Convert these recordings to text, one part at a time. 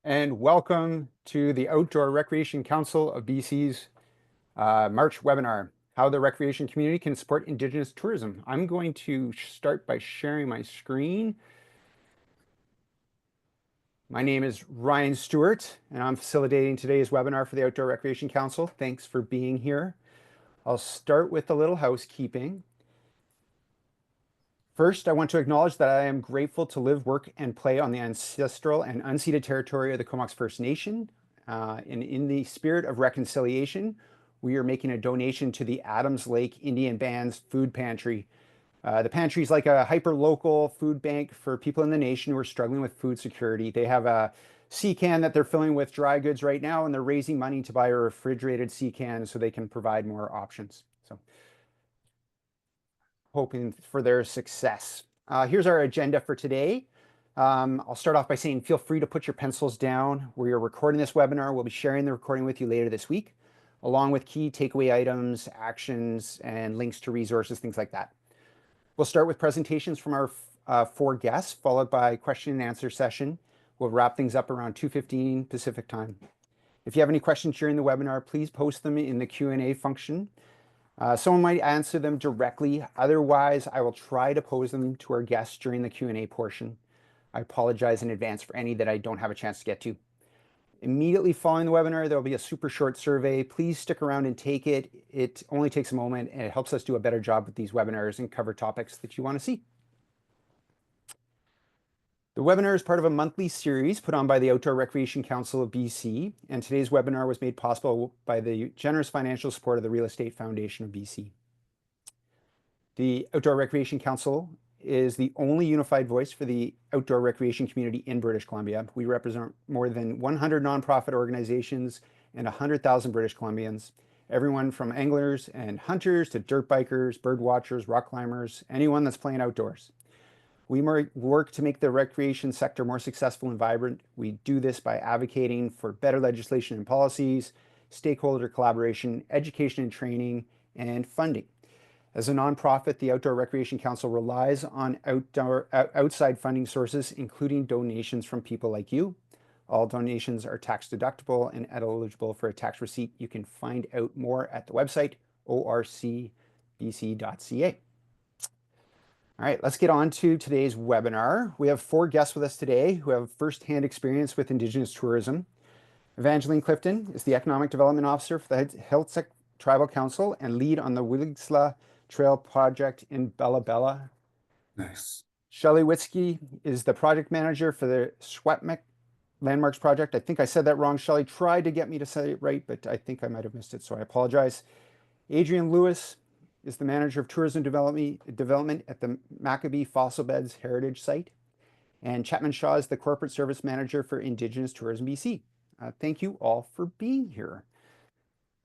and welcome to the Outdoor Recreation Council of BC's March webinar, How the Recreation Community Can Support Indigenous Tourism. I'm going to start by sharing my screen. My name is Ryan Stewart, and I'm facilitating today's webinar for the Outdoor Recreation Council. Thanks for being here. I'll start with a little housekeeping. First, I want to acknowledge that I am grateful to live, work, and play on the ancestral and unceded territory of the Comox First Nation. And in the spirit of reconciliation, we are making a donation to the Adams Lake Indian Band's food pantry. The pantry is like a hyper-local food bank for people in the nation who are struggling with food security. They have a sea can that they're filling with dry goods right now, and they're raising money to buy a refrigerated sea can so they can provide more options. So, hoping for their success. Here's our agenda for today. I'll start off by saying feel free to put your pencils down. We are recording this webinar. We'll be sharing the recording with you later this week, along with key takeaway items, actions, and links to resources, things like that. We'll start with presentations from our four guests, followed by a question and answer session. We'll wrap things up around 2:15 Pacific time. If you have any questions during the webinar, please post them in the Q&A function. Someone might answer them directly. Otherwise, I will try to pose them to our guests during the Q&A portion. I apologize in advance for any that I don't have a chance to get to. Immediately following the webinar, there'll be a super short survey. Please stick around and take it. It only takes a moment, and it helps us do a better job with these webinars and cover topics that you want to see. The webinar is part of a monthly series put on by the Outdoor Recreation Council of BC, and today's webinar was made possible by the generous financial support of the Real Estate Foundation of BC. The Outdoor Recreation Council is the only unified voice for the outdoor recreation community in British Columbia. We represent more than 100 nonprofit organizations and 100,000 British Columbians, everyone from anglers and hunters to dirt bikers, bird watchers, rock climbers, anyone that's playing outdoors. We work to make the recreation sector more successful and vibrant. We do this by advocating for better legislation and policies, stakeholder collaboration, education and training, and funding. As a nonprofit, the Outdoor Recreation Council relies on outside funding sources, including donations from people like you. All donations are tax deductible and eligible for a tax receipt. You can find out more at the website orcbc.ca. All right, let's get on to today's webinar. We have four guests with us today who have firsthand experience with Indigenous tourism. Evangeline Clifton is the Economic Development Officer for the Heiltsuk Tribal Council and lead on the Waglisla Trail Project in Bella Bella. Nice. Shelley Witzke is the Project Manager for the Secwepemc Landmarks Project. I think I said that wrong. Shelley tried to get me to say it right, but I think I might have missed it, so I apologize. Adrian Lewis is the Manager of Tourism Development at the Maccabee Fossil Beds Heritage Site. And Chapman Shaw is the Corporate Service Manager for Indigenous Tourism BC. Thank you all for being here.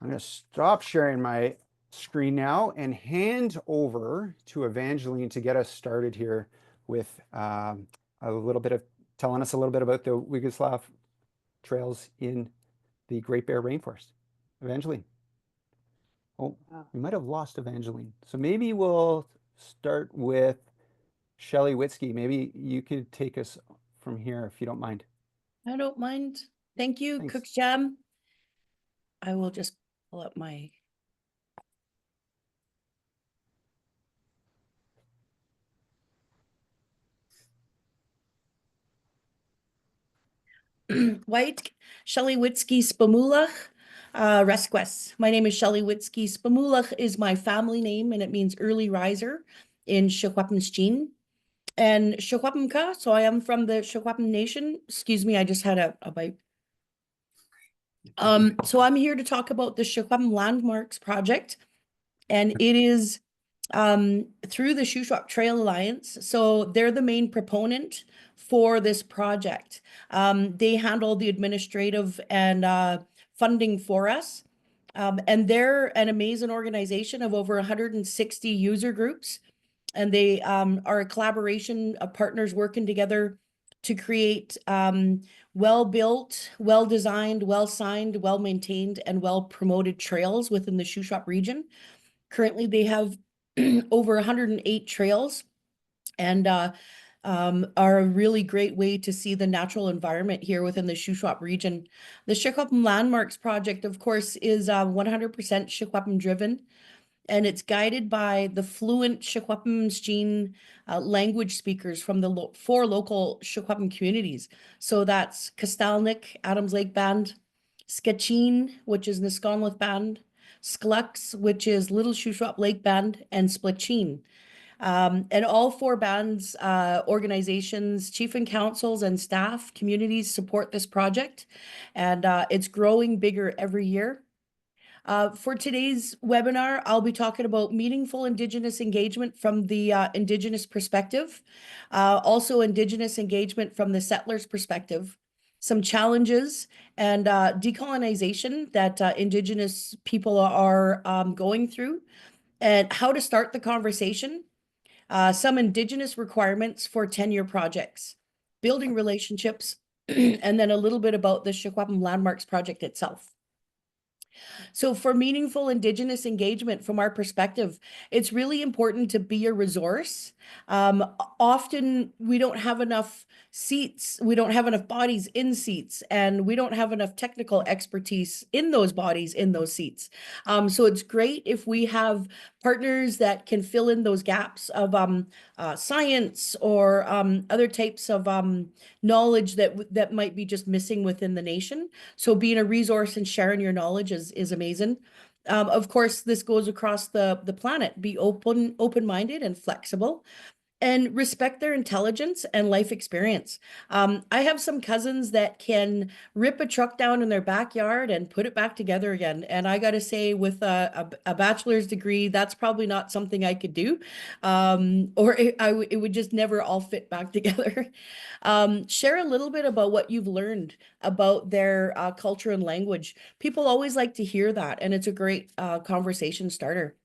I'm going to stop sharing my screen now and hand over to Evangeline to get us started here with a little bit of telling us a little bit about the Waglisla Trails in the Great Bear Rainforest. Evangeline. Oh, we might have lost Evangeline. So maybe we'll start with Shelley Witzke. Maybe you could take us from here if you don't mind. I don't mind. Thank you, Thanks. Cook Jam. I will just pull up my White Shelley Witzke Spamulach Resquest. My name is Shelley Witzke. Spamulach is my family name, and it means early riser in Secwepemc. And Secwepemc, so I am from the Secwepemc Nation. Excuse me, I just had a bite. So I'm here to talk about the Secwepemc Landmarks Project, and it is through the Shuswap Trail Alliance. So they're the main proponent for this project. They handle the administrative and funding for us. And they're an amazing organization of over 160 user groups. And they are a collaboration of partners working together to create well-built, well-designed, well-signed, well-maintained, and well-promoted trails within the Shuswap region. Currently, they have over 108 trails, and are a really great way to see the natural environment here within the Shuswap region. The Secwepemc Landmarks Project, of course, is 100% Secwepemc driven, and it's guided by the fluent Secwepemc language speakers from the four local Secwepemc communities. So that's Kastalnik, Adams Lake Band, Sketchin, which is Nisconlith Band, Sklux, which is Little Shuswap Lake Band, and Splitchin. And all four bands, organizations, chief and councils, and staff communities support this project, and it's growing bigger every year. For today's webinar, I'll be talking about meaningful Indigenous engagement from the Indigenous perspective, also Indigenous engagement from the settlers' perspective, some challenges and decolonization that Indigenous people are going through, and how to start the conversation, some Indigenous requirements for 10-year projects, building relationships, and then a little bit about the Secwepemc Landmarks Project itself. So for meaningful Indigenous engagement from our perspective, it's really important to be a resource. Often we don't have enough seats, we don't have enough bodies in seats, and we don't have enough technical expertise in those bodies in those seats. So it's great if we have partners that can fill in those gaps of science or other types of knowledge that might be just missing within the nation. So being a resource and sharing your knowledge is amazing. Of course, this goes across the planet. Be open-minded and flexible, and respect their intelligence and life experience. I have some cousins that can rip a truck down in their backyard and put it back together again. And I got to say, with a bachelor's degree, that's probably not something I could do, or it would just never all fit back together. Share a little bit about what you've learned about their culture and language. People always like to hear that, and it's a great conversation starter.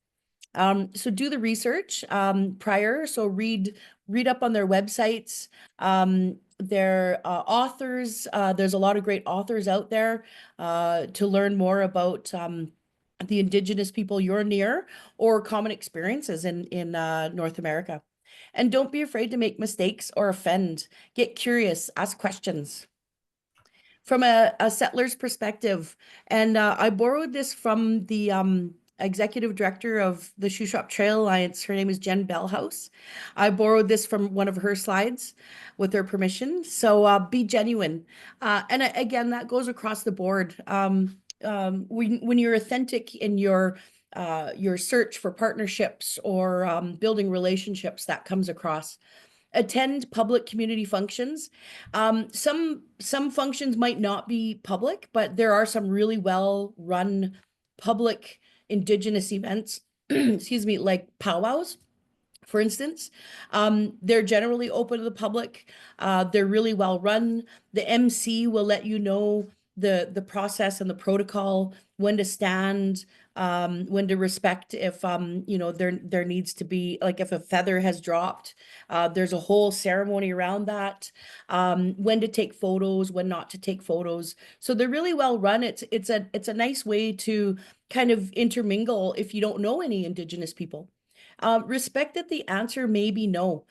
So do the research prior. So read up on their websites, their authors. There's a lot of great authors out there to learn more about the Indigenous people you're near or common experiences in North America. And don't be afraid to make mistakes or offend. Get curious, ask questions. From a settler's perspective, and I borrowed this from the executive director of the Shuswap Trail Alliance. Her name is Jen Bellhouse. I borrowed this from one of her slides with her permission. So be genuine. And again, that goes across the board. When you're authentic in your search for partnerships or building relationships, that comes across. Attend public community functions. Some functions might not be public, but there are some really well-run public Indigenous events, excuse me, like powwows, for instance. They're generally open to the public. They're really well run. The MC will let you know the process and the protocol, when to stand, when to respect if there needs to be, like, if a feather has dropped, there's a whole ceremony around that, when to take photos, when not to take photos. So they're really well run. It's a nice way to kind of intermingle if you don't know any Indigenous people. Respect that the answer may be no.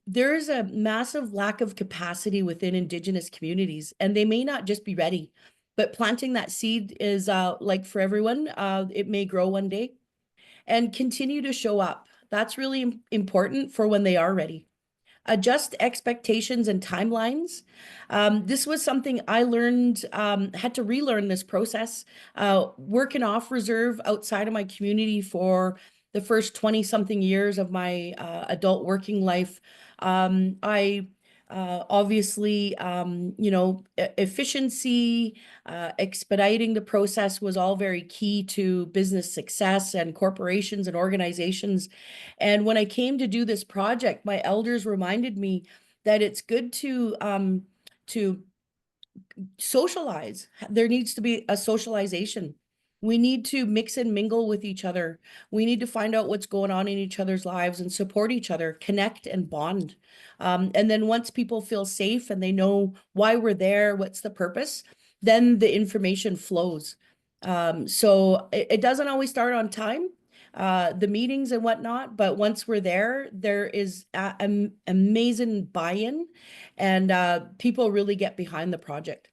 There is a massive lack of capacity within Indigenous communities, and they may not just be ready. But planting that seed is like for everyone, it may grow one day. And continue to show up. That's really important for when they are ready. Adjust expectations and timelines. This was something I learned, had to relearn this process. Working off reserve outside of my community for the first 20-something years of my adult working life. I obviously, efficiency, expediting the process was all very key to business success and corporations and organizations. And when I came to do this project, my elders reminded me that it's good to socialize. There needs to be a socialization. We need to mix and mingle with each other. We need to find out what's going on in each other's lives and support each other, connect and bond. And then once people feel safe and they know why we're there, what's the purpose, then the information flows. So it doesn't always start on time, the meetings and whatnot, but once we're there, there is amazing buy-in, and people really get behind the project.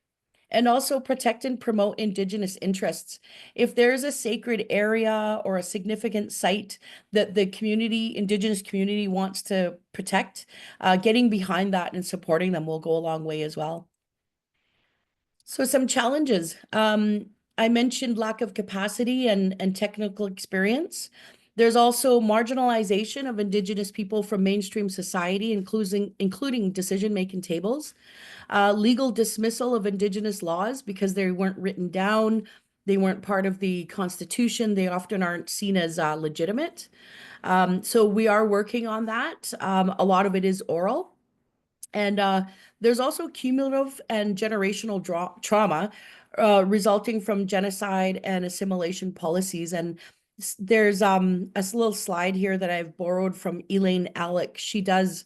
And also protect and promote Indigenous interests. If there's a sacred area or a significant site that the community, Indigenous community wants to protect, getting behind that and supporting them will go a long way as well. So some challenges. I mentioned lack of capacity and technical experience. There's also marginalization of Indigenous people from mainstream society, including decision-making tables. Legal dismissal of Indigenous laws because they weren't written down, they weren't part of the Constitution, they often aren't seen as legitimate. So we are working on that. A lot of it is oral. And there's also cumulative and generational trauma resulting from genocide and assimilation policies. And there's a little slide here that I've borrowed from Elaine Alec. She does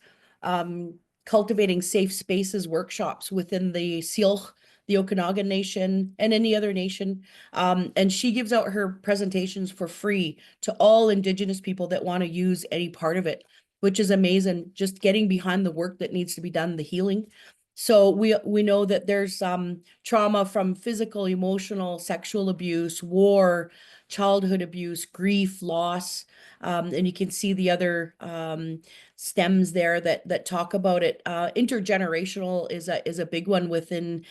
cultivating safe spaces workshops within the Syilx, the Okanagan Nation, and any other nation. And she gives out her presentations for free to all Indigenous people that want to use any part of it, which is amazing, just getting behind the work that needs to be done, the healing. So we know that there's trauma from physical, emotional, sexual abuse, war, childhood abuse, grief, loss, and you can see the other stems there that talk about it. Intergenerational is a big one within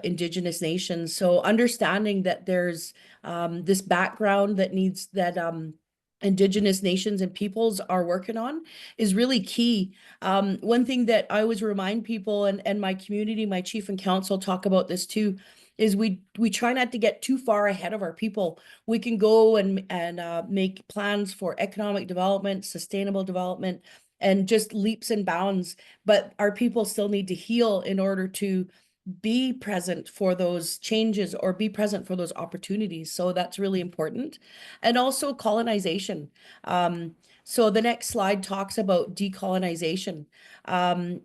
Indigenous nations. So understanding that there's this background that needs that Indigenous nations and peoples are working on is really key. One thing that I always remind people, and my community, my chief and council talk about this too, is we try not to get too far ahead of our people. We can go and make plans for economic development, sustainable development, and just leaps and bounds, but our people still need to heal in order to be present for those changes or be present for those opportunities. So that's really important. And also colonization. So the next slide talks about decolonization.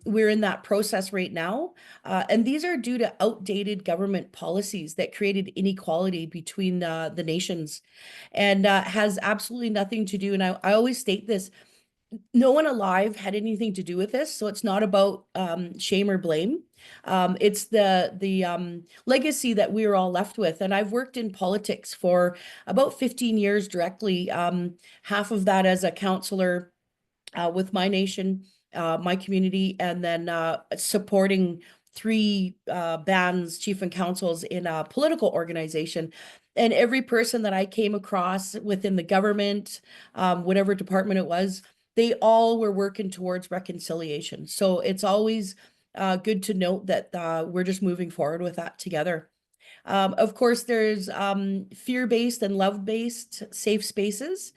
We're in that process right now. And these are due to outdated government policies that created inequality between the nations, and has absolutely nothing to do. And I always state this, no one alive had anything to do with this, so it's not about shame or blame. It's the legacy that we are all left with. And I've worked in politics for about 15 years directly, half of that as a counselor with my nation, my community, and then supporting three bands, chief and councils in a political organization. And every person that I came across within the government, whatever department it was, they all were working towards reconciliation. So it's always good to note that we're just moving forward with that together. Of course, there's fear-based and love-based safe spaces.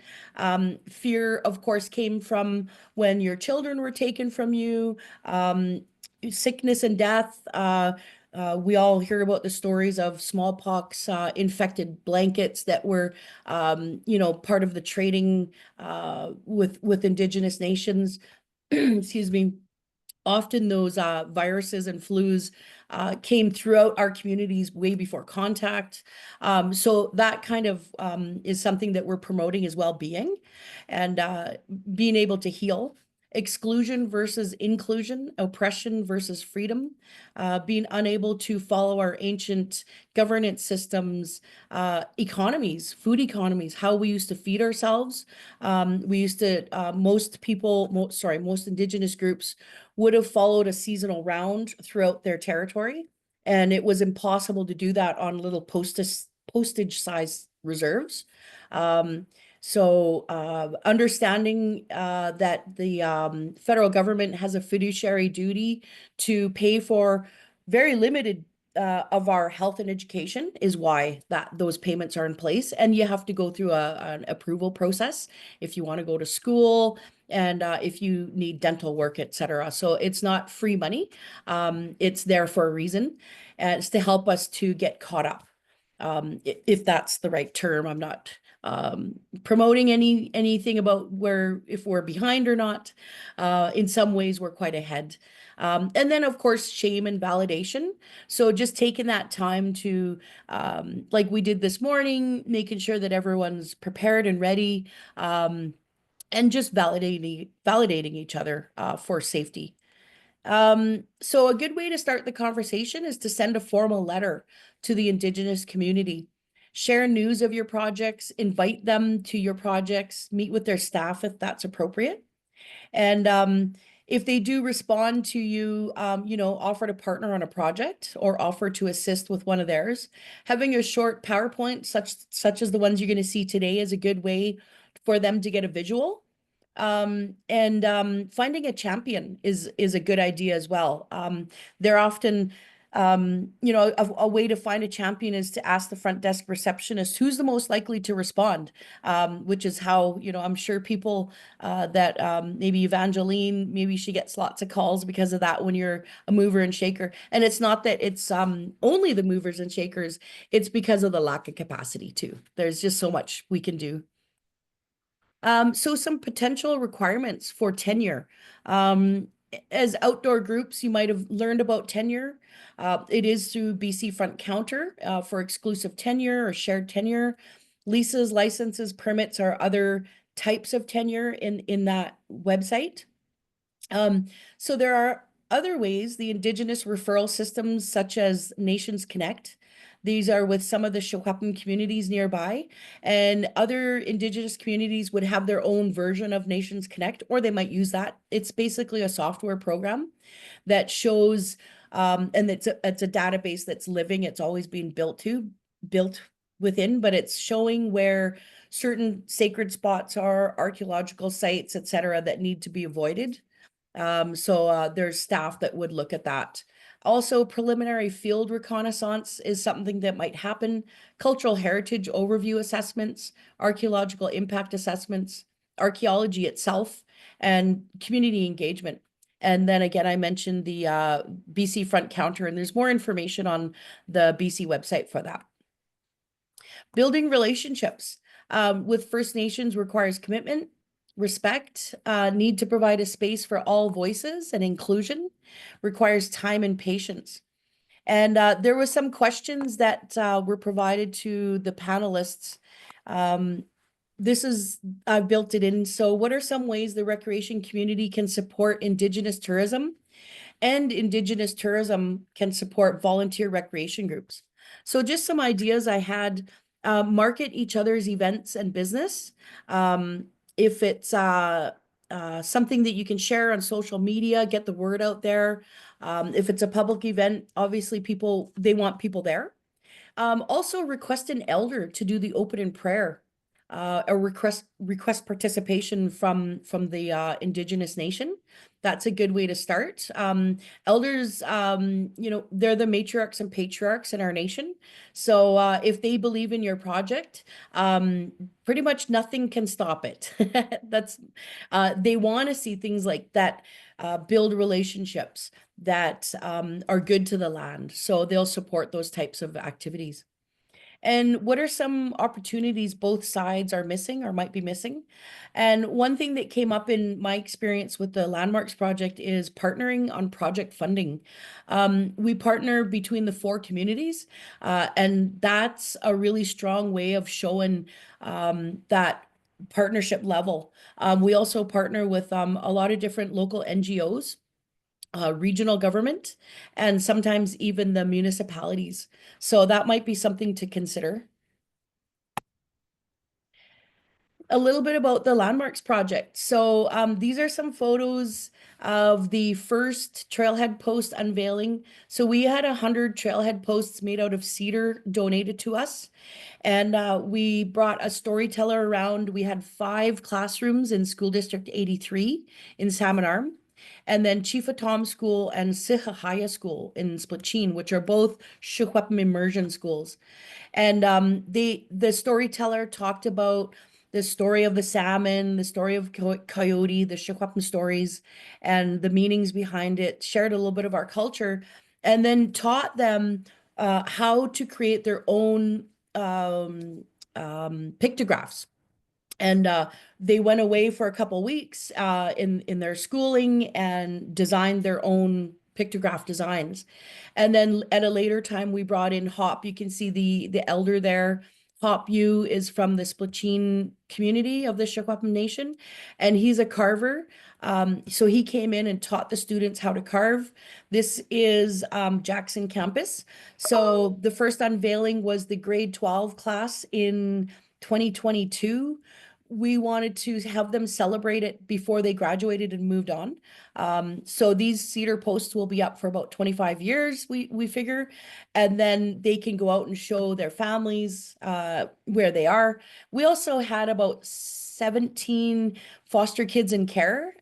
Fear, of course, came from when your children were taken from you, sickness and death. We all hear about the stories of smallpox infected blankets that were, part of the trading with Indigenous nations. Excuse me. Often those viruses and flus came throughout our communities way before contact. So that kind of is something that we're promoting as well-being and being able to heal. Exclusion versus inclusion, oppression versus freedom, being unable to follow our ancient governance systems, economies, food economies, how we used to feed ourselves. We used to, most Indigenous groups would have followed a seasonal round throughout their territory. And it was impossible to do that on little postage size reserves. So understanding that the federal government has a fiduciary duty to pay for very limited of our health and education is why those payments are in place. And you have to go through an approval process if you want to go to school and if you need dental work, etc. So it's not free money. It's there for a reason. And it's to help us to get caught up. If that's the right term, I'm not promoting anything about where if we're behind or not. In some ways, we're quite ahead. And then, of course, shame and validation. So just taking that time to, like we did this morning, making sure that everyone's prepared and ready, and just validating each other for safety. So a good way to start the conversation is to send a formal letter to the Indigenous community. Share news of your projects, invite them to your projects, meet with their staff if that's appropriate. And if they do respond to you, offer to partner on a project or offer to assist with one of theirs. Having a short PowerPoint, such as the ones you're going to see today, is a good way for them to get a visual. And finding a champion is a good idea as well. They're often, a way to find a champion is to ask the front desk receptionist who's the most likely to respond, which is how, I'm sure people that maybe Evangeline, maybe she gets lots of calls because of that when you're a mover and shaker. And it's not that it's only the movers and shakers, it's because of the lack of capacity too. There's just so much we can do. So some potential requirements for tenure. As outdoor groups, you might have learned about tenure. It is through BC Front Counter for exclusive tenure or shared tenure. Leases, licenses, permits are other types of tenure in that website. So there are other ways, the Indigenous referral systems such as Nations Connect. These are with some of the Secwepemc communities nearby, and other Indigenous communities would have their own version of Nations Connect, or they might use that. It's basically a software program that shows, and it's a database that's living. It's always being built within, but it's showing where certain sacred spots are, archaeological sites, etc., that need to be avoided. So there's staff that would look at that. Also, preliminary field reconnaissance is something that might happen. Cultural heritage overview assessments, archaeological impact assessments, archaeology itself, and community engagement. And then again, I mentioned the BC Front Counter, and there's more information on the BC website for that. Building relationships with First Nations requires commitment, respect, need to provide a space for all voices and inclusion, requires time and patience. And there were some questions that were provided to the panelists. I've built it in. So what are some ways the recreation community can support Indigenous tourism? And Indigenous tourism can support volunteer recreation groups. So just some ideas I had, market each other's events and business. If it's something that you can share on social media, get the word out there. If it's a public event, obviously they want people there. Also request an elder to do the opening prayer, or request participation from the Indigenous nation. That's a good way to start. Elders, they're the matriarchs and patriarchs in our nation. So if they believe in your project, pretty much nothing can stop it. They want to see things like that, build relationships that are good to the land. So they'll support those types of activities. And what are some opportunities both sides are missing or might be missing? And one thing that came up in my experience with the Landmarks project is partnering on project funding. We partner between the 4 communities, and that's a really strong way of showing that partnership level. We also partner with a lot of different local NGOs, regional government, and sometimes even the municipalities. So that might be something to consider. A little bit about the Landmarks project. So these are some photos of the first trailhead post unveiling. So we had 100 trailhead posts made out of cedar donated to us. And we brought a storyteller around. We had 5 classrooms in School District 83 in Salmon Arm, and then Chief Tom School and Sihahaya School in Splitcheen, which are both Secwepemc immersion schools. And the storyteller talked about the story of the salmon, the story of coyote, the Secwepemc stories, and the meanings behind it, shared a little bit of our culture, and then taught them how to create their own pictographs. And they went away for a couple weeks in their schooling and designed their own pictograph designs. And then at a later time, we brought in Hop. You can see the elder there. Hop Yu is from the Splacheen community of the Secwepemc Nation, and he's a carver. So he came in and taught the students how to carve. This is Jackson campus. So the first unveiling was the grade 12 class in 2022. We wanted to have them celebrate it before they graduated and moved on. So these cedar posts will be up for about 25 years, we figure, and then they can go out and show their families where they are. We also had about 17 foster kids in care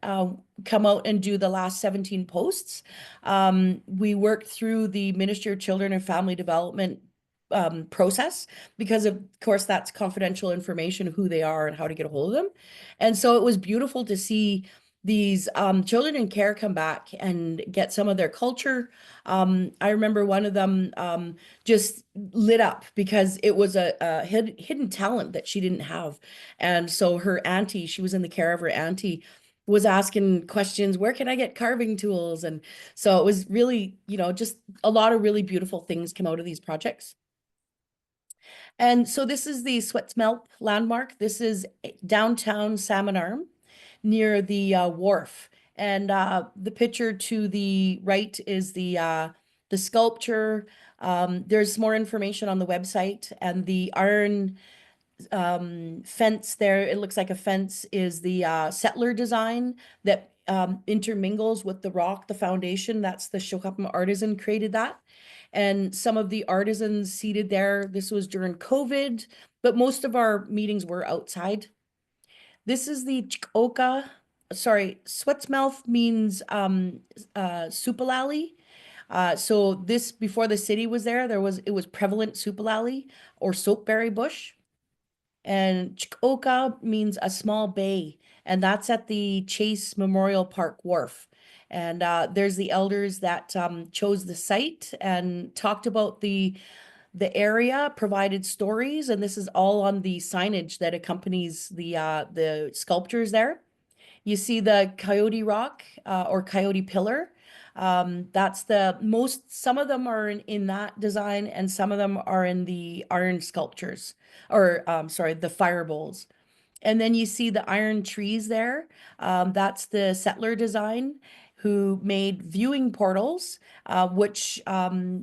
come out and do the last 17 posts. We worked through the Ministry of Children and Family Development process, because of course that's confidential information, who they are and how to get a hold of them. And so it was beautiful to see these children in care come back and get some of their culture. I remember one of them just lit up because it was a hidden talent that she didn't have. And so her auntie, she was in the care of her auntie, was asking questions, where can I get carving tools? And so it was really, just a lot of really beautiful things come out of these projects. And so this is the Secwepemc landmark. This is downtown Salmon Arm near the wharf. And the picture to the right is the sculpture. There's more information on the website, and the iron fence there, it looks like a fence, is the settler design that intermingles with the rock, the foundation. That's the Secwepemc artisan created that. And some of the artisans seated there, this was during COVID, but most of our meetings were outside. This is the Chikoka, sorry, Secwepemc means supalali. So this, before the city was there, it was prevalent supalali or soapberry bush. And Chikoka means a small bay, and that's at the Chase Memorial Park Wharf. And there's the elders that chose the site and talked about the area, provided stories, and this is all on the signage that accompanies the sculptures there. You see the coyote rock or coyote pillar. That's the most, some of them are in that design, and some of them are in the iron sculptures, or sorry, the fire bowls. And then you see the iron trees there. That's the settler design, who made viewing portals, which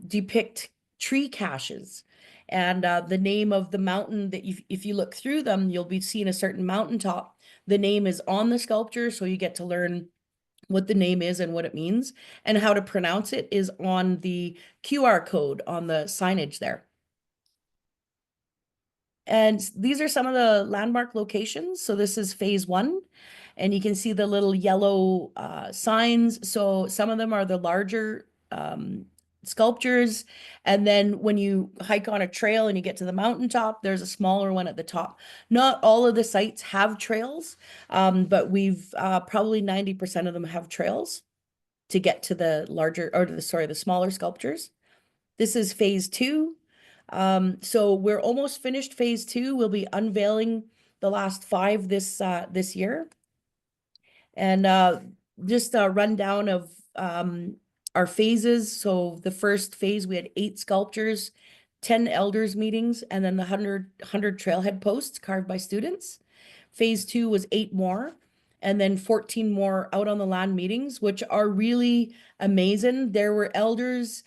depict tree caches. And the name of the mountain that if you look through them, you'll be seeing a certain mountaintop. The name is on the sculpture, so you get to learn what the name is and what it means, and how to pronounce it is on the QR code on the signage there. And these are some of the landmark locations. So this is phase 1, and you can see the little yellow signs. So some of them are the larger sculptures. And then when you hike on a trail and you get to the mountaintop, there's a smaller one at the top. Not all of the sites have trails, but we've probably 90% of them have trails to get to the larger, or the smaller sculptures. This is phase 2. So we're almost finished phase 2. We'll be unveiling the last 5 this year. And just a rundown of our phases. So the first phase, we had 8 sculptures, 10 elders meetings, and then the 100 trailhead posts carved by students. Phase 2 was 8 more, and then 14 more out on the land meetings, which are really amazing. There were elders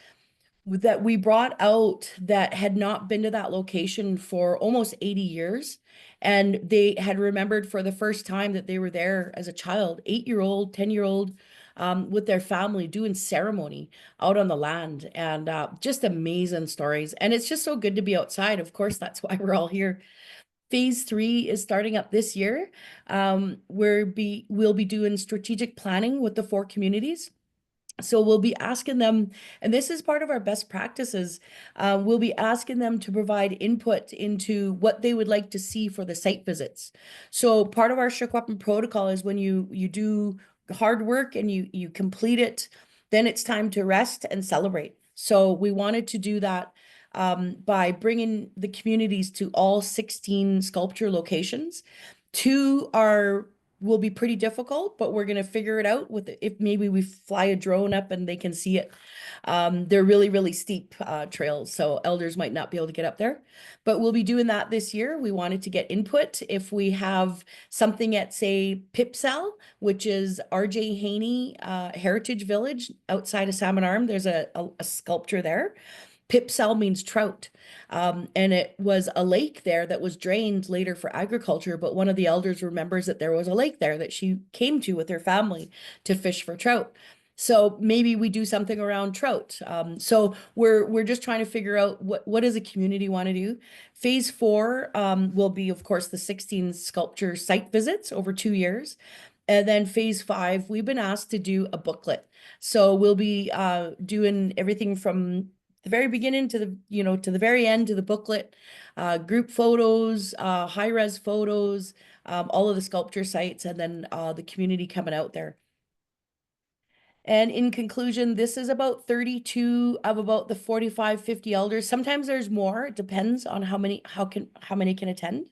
that we brought out that had not been to that location for almost 80 years. And they had remembered for the first time that they were there as a child, 8-year-old, 10-year-old, with their family doing ceremony out on the land, and just amazing stories. And it's just so good to be outside. Of course, that's why we're all here. Phase 3 is starting up this year. We'll be doing strategic planning with the 4 communities. So we'll be asking them, and this is part of our best practices, we'll be asking them to provide input into what they would like to see for the site visits. So part of our Secwepemc protocol is when you do hard work and you complete it, then it's time to rest and celebrate. So we wanted to do that by bringing the communities to all 16 sculpture locations. Two are will be pretty difficult, but we're going to figure it out with if maybe we fly a drone up and they can see it. They're really, really steep trails, so elders might not be able to get up there. But we'll be doing that this year. We wanted to get input. If we have something at, say, Pipsell, which is R.J. Haney Heritage Village outside of Salmon Arm, there's a sculpture there. Pipsell means trout. And it was a lake there that was drained later for agriculture, but one of the elders remembers that there was a lake there that she came to with her family to fish for trout. So maybe we do something around trout. So we're just trying to figure out what does a community want to do. Phase 4 will be, of course, the 16 sculpture site visits over 2 years. And then phase 5, we've been asked to do a booklet. So we'll be doing everything from the very beginning to the very end, to the booklet, group photos, high-res photos, all of the sculpture sites, and then the community coming out there. And in conclusion, this is about 32 of about the 45, 50 elders. Sometimes there's more. It depends on how many can attend.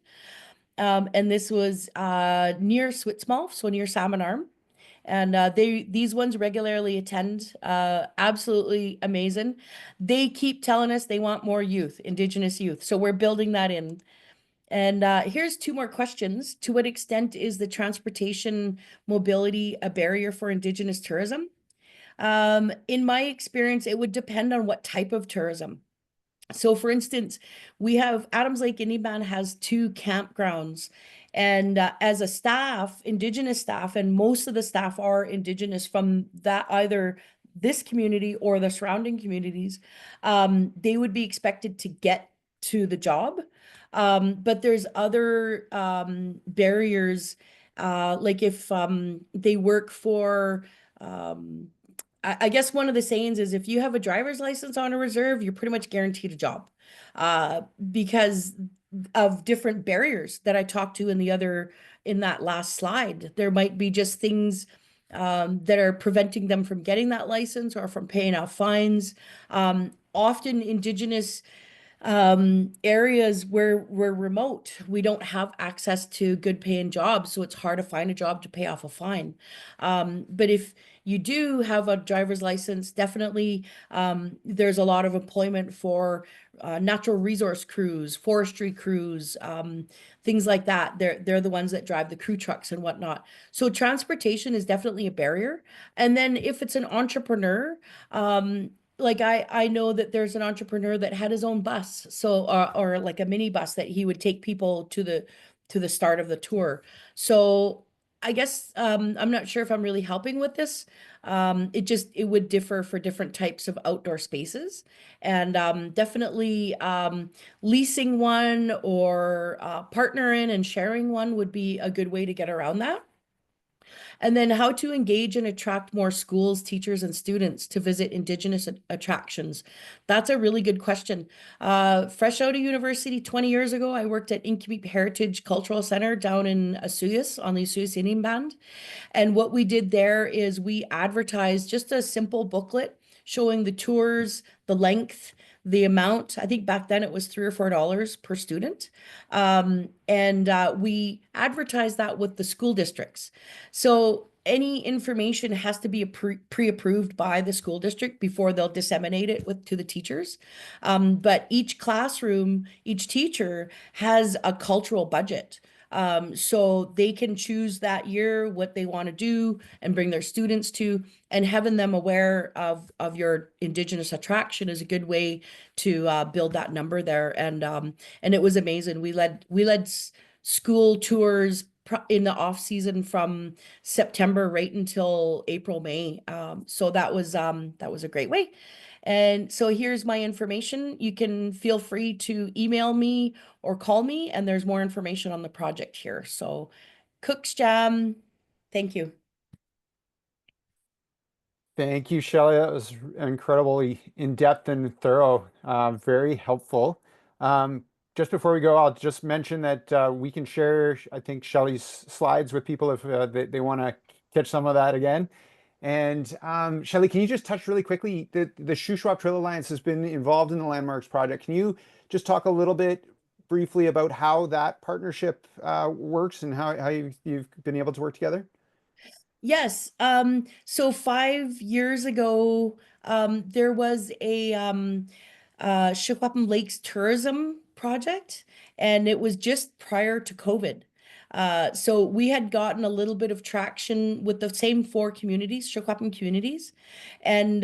And this was near Switsmall, so near Salmon Arm. And these ones regularly attend. Absolutely amazing. They keep telling us they want more youth, Indigenous youth. So we're building that in. And here's 2 more questions. To what extent is the transportation mobility a barrier for Indigenous tourism? In my experience, it would depend on what type of tourism. So for instance, we have Adams Lake Indian Band has 2 campgrounds. And as a staff, Indigenous staff, and most of the staff are Indigenous from that either this community or the surrounding communities, they would be expected to get to the job. But there's other barriers, like if they work for I guess one of the sayings is if you have a driver's license on a reserve, you're pretty much guaranteed a job because of different barriers that I talked to in that last slide. There might be just things that are preventing them from getting that license or from paying off fines. Often Indigenous areas where we're remote, we don't have access to good paying jobs, so it's hard to find a job to pay off a fine. But if you do have a driver's license, definitely there's a lot of employment for natural resource crews, forestry crews, things like that. They're the ones that drive the crew trucks and whatnot. So transportation is definitely a barrier. And then if it's an entrepreneur, like I know that there's an entrepreneur that had his own bus, so or like a mini bus that he would take people to the start of the tour. So I guess I'm not sure if I'm really helping with this. It would differ for different types of outdoor spaces, and definitely leasing one or partnering and sharing one would be a good way to get around that. And then how to engage and attract more schools, teachers, and students to visit Indigenous attractions. That's a really good question. Fresh out of university 20 years ago, I worked at Incubate Heritage Cultural Center down in Asuyas on the Asuyas Indian Band. And what we did there is we advertised just a simple booklet showing the tours, the length, the amount. I think back then it was $3 or $4 per student. And we advertised that with the school districts. So any information has to be pre-approved by the school district before they'll disseminate it to the teachers. But each classroom, each teacher has a cultural budget. So they can choose that year what they want to do and bring their students to, and having them aware of your Indigenous attraction is a good way to build that number there. And it was amazing. We led school tours in the off season from September right until April, May. So that was a great way. And so here's my information. You can feel free to email me or call me, and there's more information on the project here. So Cook's Jam, thank you. Thank you, Shelley. That was incredibly in-depth and thorough, very helpful. Just before we go, I'll just mention that we can share, I think, Shelley's slides with people if they want to catch some of that again. And Shelley, can you just touch really quickly, the Shuswap Trail Alliance has been involved in the Landmarks Project. Can you just talk a little bit briefly about how that partnership works and how you've been able to work together? Yes. So 5 years ago, there was a Secwepemc Lakes tourism project, and it was just prior to COVID. So we had gotten a little bit of traction with the same four communities, Secwepemc communities. And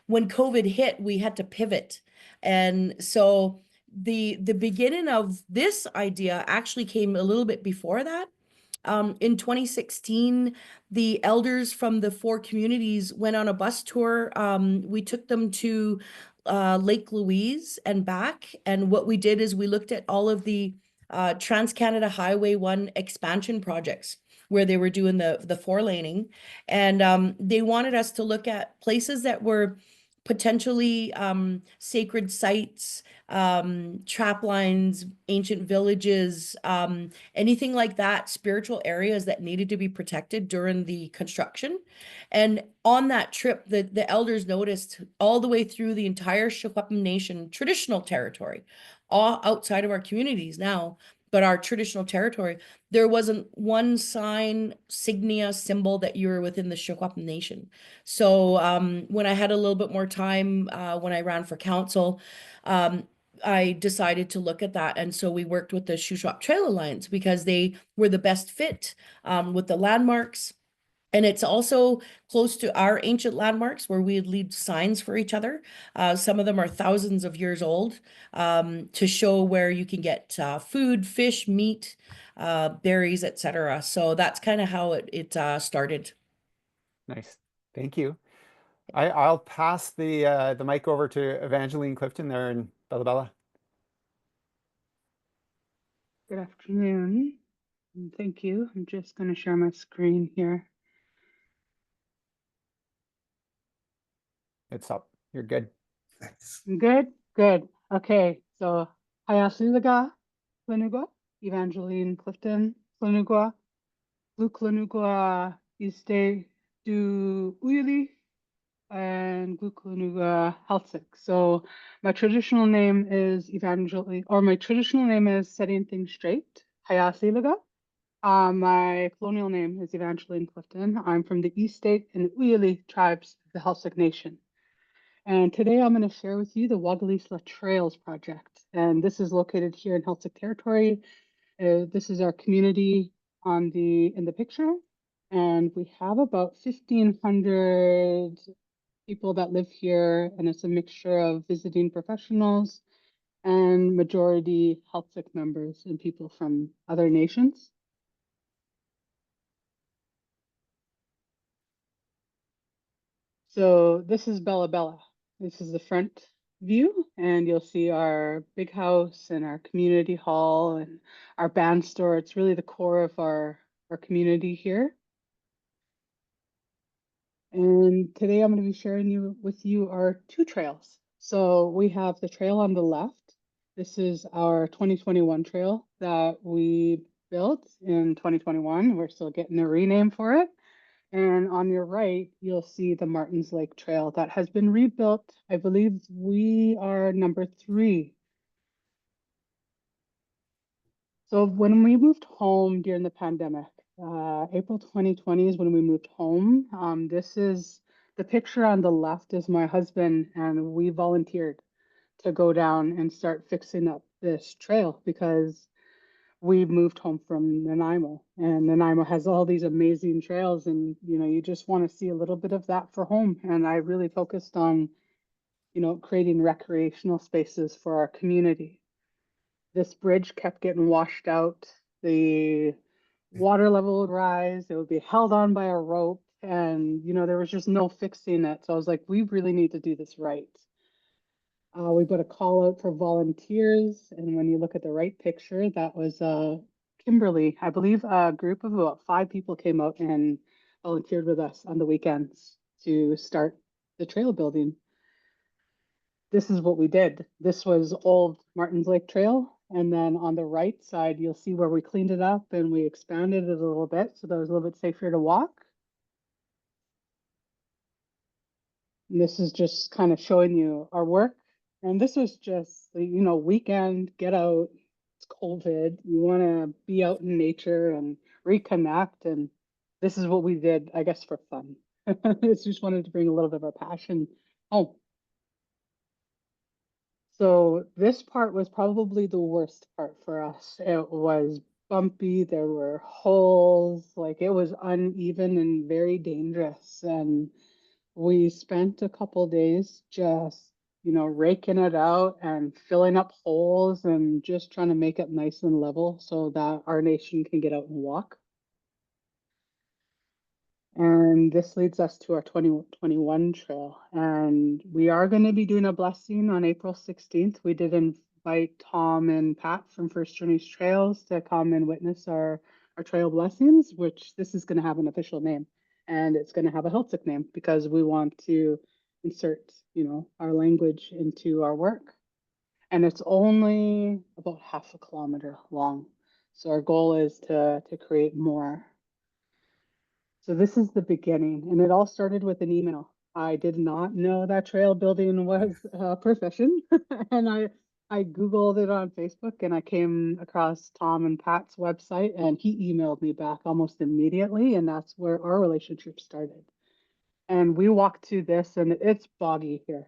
when COVID hit, we had to pivot. And so the beginning of this idea actually came a little bit before that. In 2016, the elders from the four communities went on a bus tour. We took them to Lake Louise and back. And what we did is we looked at all of the Trans-Canada Highway 1 expansion projects where they were doing the four laning. And they wanted us to look at places that were potentially sacred sites, trap lines, ancient villages, anything like that, spiritual areas that needed to be protected during the construction. And on that trip, the elders noticed all the way through the entire Secwepemc Nation traditional territory, all outside of our communities now, but our traditional territory, there wasn't one sign, signia, symbol that you were within the Secwepemc Nation. So when I had a little bit more time, when I ran for council, I decided to look at that. And so we worked with the Shuswap Trail Alliance because they were the best fit with the landmarks. And it's also close to our ancient landmarks where we would leave signs for each other. Some of them are thousands of years old, to show where you can get food, fish, meat, berries, etc. So that's kind of how it started. Nice. Thank you. I'll pass the mic over to Evangeline Clifton there in Bella Bella. Good afternoon, and thank you. I'm just going to share my screen here. It's up. You're good. Thanks. Good, good. Okay, so Hayasulaga Klanugwa, Evangeline Clifton Klanugwa, Lu Klanugwa Iste Du Uyili, and Lu Klanugwa Heiltsuk. So my traditional name is Evangeline, or my traditional name is Setting Things Straight, Hayasulaga. My colonial name is Evangeline Clifton. I'm from the East State and Uyili tribes of the Heiltsuk Nation. And today I'm going to share with you the Waglisla Trails project. And this is located here in Heiltsuk territory. This is our community in the picture. And we have about 1,500 people that live here, and it's a mixture of visiting professionals and majority Heiltsuk members and people from other nations. So this is Bella Bella. This is the front view, and you'll see our big house and our community hall and our band store. It's really the core of our community here. And today I'm going to be sharing with you our two trails. So we have the trail on the left. This is our 2021 trail that we built in 2021. We're still getting a rename for it. And on your right, you'll see the Martins Lake Trail that has been rebuilt. I believe we are number 3. So when we moved home during the pandemic, April 2020 is when we moved home. This is the picture on the left is my husband, and we volunteered to go down and start fixing up this trail because we moved home from Nanaimo, and Nanaimo has all these amazing trails, and you just want to see a little bit of that for home. And I really focused on creating recreational spaces for our community. This bridge kept getting washed out. The water level would rise, it would be held on by a rope, and there was just no fixing it. So I was like, we really need to do this right. We put a call out for volunteers, and when you look at the right picture, that was Kimberly. I believe a group of about 5 people came out and volunteered with us on the weekends to start the trail building. This is what we did. This was old Martins Lake Trail, and then on the right side, you'll see where we cleaned it up and we expanded it a little bit so that it was a little bit safer to walk. And this is just kind of showing you our work. And this was just, you know, weekend, get out. It's COVID. You want to be out in nature and reconnect. And this is what we did, I guess, for fun. It's just wanted to bring a little bit of our passion home. So this part was probably the worst part for us. It was bumpy. There were holes. Like it was uneven and very dangerous. And we spent a couple days just, you know, raking it out and filling up holes and just trying to make it nice and level so that our nation can get out and walk. And this leads us to our 2021 trail. And we are going to be doing a blessing on April 16th. We did invite Tom and Pat from First Nations Trails to come and witness our trail blessings, which this is going to have an official name. And it's going to have a Heiltsuk name because we want to insert, you know, our language into our work. And it's only about half a kilometer long. So our goal is to create more. So this is the beginning, and it all started with an email. I did not know that trail building was a profession, and I Googled it on Facebook, and I came across Tom and Pat's website, and he emailed me back almost immediately, and that's where our relationship started. And we walked to this, and it's boggy here.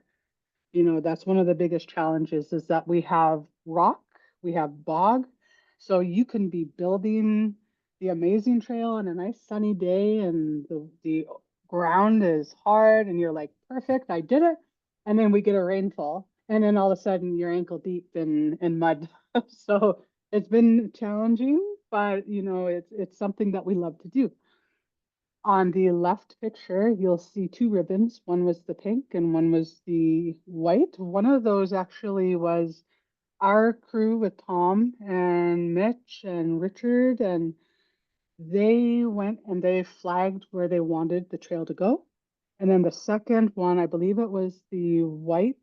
You know, that's one of the biggest challenges is that we have rock, we have bog. So you can be building the amazing trail on a nice sunny day and the ground is hard and you're like, perfect, I did it. And then we get a rainfall and then all of a sudden you're ankle deep in mud. So it's been challenging, but you know, it's something that we love to do. On the left picture, you'll see two ribbons. One was the pink and one was the white. One of those actually was our crew with Tom and Mitch and Richard, and they went and they flagged where they wanted the trail to go. And then the second one, I believe it was the white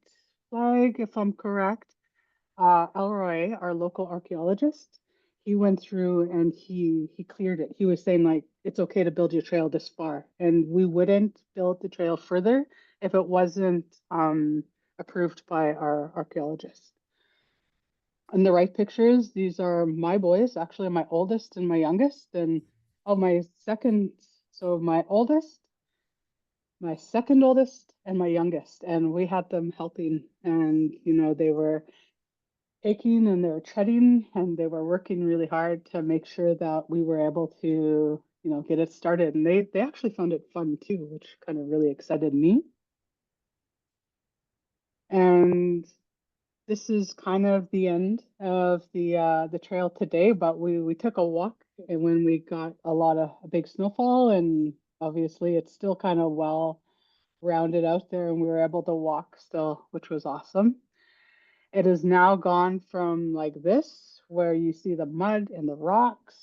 flag, if I'm correct. Elroy, our local archaeologist, he went through and he cleared it. He was saying like it's okay to build your trail this far, and we wouldn't build the trail further if it wasn't approved by our archaeologist. In the right pictures, these are my boys, actually my oldest and my youngest, and oh my second, so my oldest, my second oldest, and my youngest, and we had them helping, and you know they were taking and they were treading and they were working really hard to make sure that we were able to, you know, get it started. And they actually found it fun too, which kind of really excited me. And this is kind of the end of the trail today, but we took a walk and when we got a big snowfall and obviously it's still kind of well rounded out there and we were able to walk still, which was awesome. It has now gone from like this, where you see the mud and the rocks.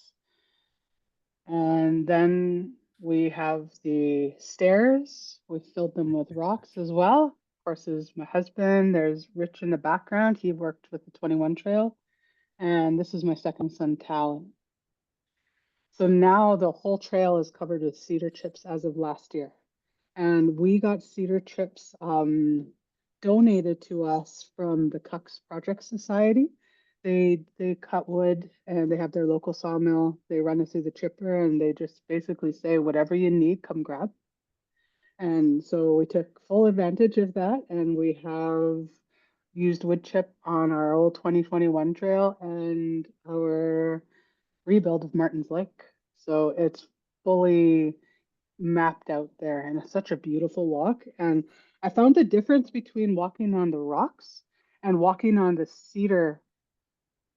And then we have the stairs. We filled them with rocks as well. Of course, is my husband. There's Rich in the background. He worked with the 21 Trail. And this is my second son, Talon. So now the whole trail is covered with cedar chips as of last year. And we got cedar chips donated to us from the Cucks Project Society. They cut wood and they have their local sawmill. They run it through the chipper and they just basically say, whatever you need, come grab. And so we took full advantage of that and we have used wood chip on our old 2021 trail and our rebuild of Martin's Lake. So it's fully mapped out there and it's such a beautiful walk. And I found the difference between walking on the rocks and walking on the cedar.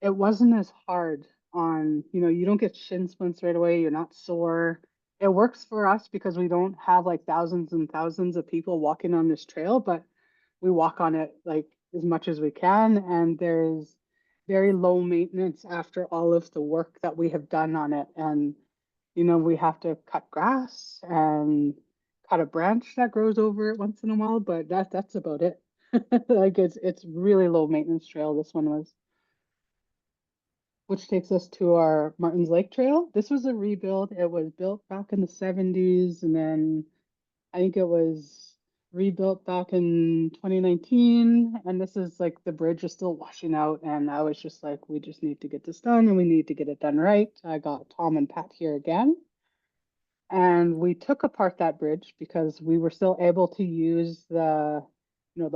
It wasn't as hard on, you know, you don't get shin splints right away. You're not sore. It works for us because we don't have like thousands and thousands of people walking on this trail, but we walk on it like as much as we can. And there's very low maintenance after all of the work that we have done on it. And you know, we have to cut grass and cut a branch that grows over it once in a while, but that's about it. Like it's really low maintenance trail, this one was. Which takes us to our Martin's Lake Trail. This was a rebuild. It was built back in the 70s, and then I think it was rebuilt back in 2019, and this is like the bridge is still washing out, and I was just like, we just need to get this done, and we need to get it done right. I got Tom and Pat here again, and we took apart that bridge because we were still able to use the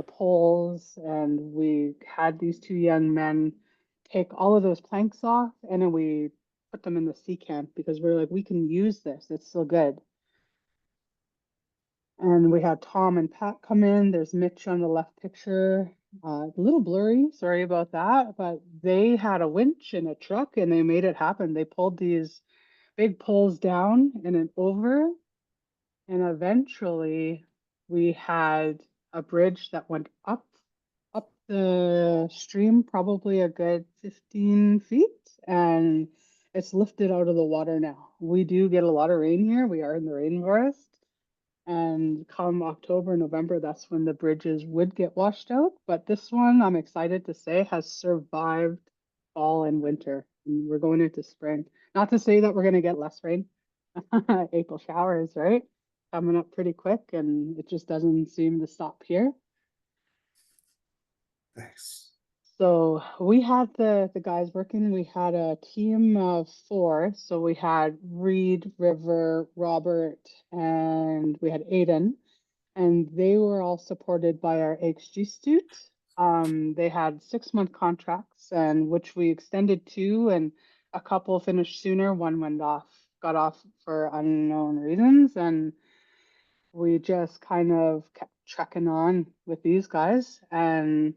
poles, and we had these two young men take all of those planks off, and then we put them in the sea camp because we're like, we can use this, it's still good. And we had Tom and Pat come in. There's Mitch on the left picture. A little blurry, sorry about that, but they had a winch and a truck and they made it happen. They pulled these big poles down and then over, and eventually we had a bridge that went up the stream, probably a good 15 feet, and it's lifted out of the water now. We do get a lot of rain here. We are in the rainforest. And come October, November, that's when the bridges would get washed out. But this one, I'm excited to say, has survived fall and winter. And we're going into spring. Not to say that we're going to get less rain. April showers, right? Coming up pretty quick, and it just doesn't seem to stop here. Nice. So we had the guys working. We had a team of 4. So we had Reed, River, Robert, and we had Aiden, and they were all supported by our HG Stute. They had 6-month contracts, and which we extended 2, and a couple finished sooner. One got off for unknown reasons, and we just kind of kept trekking on with these guys, and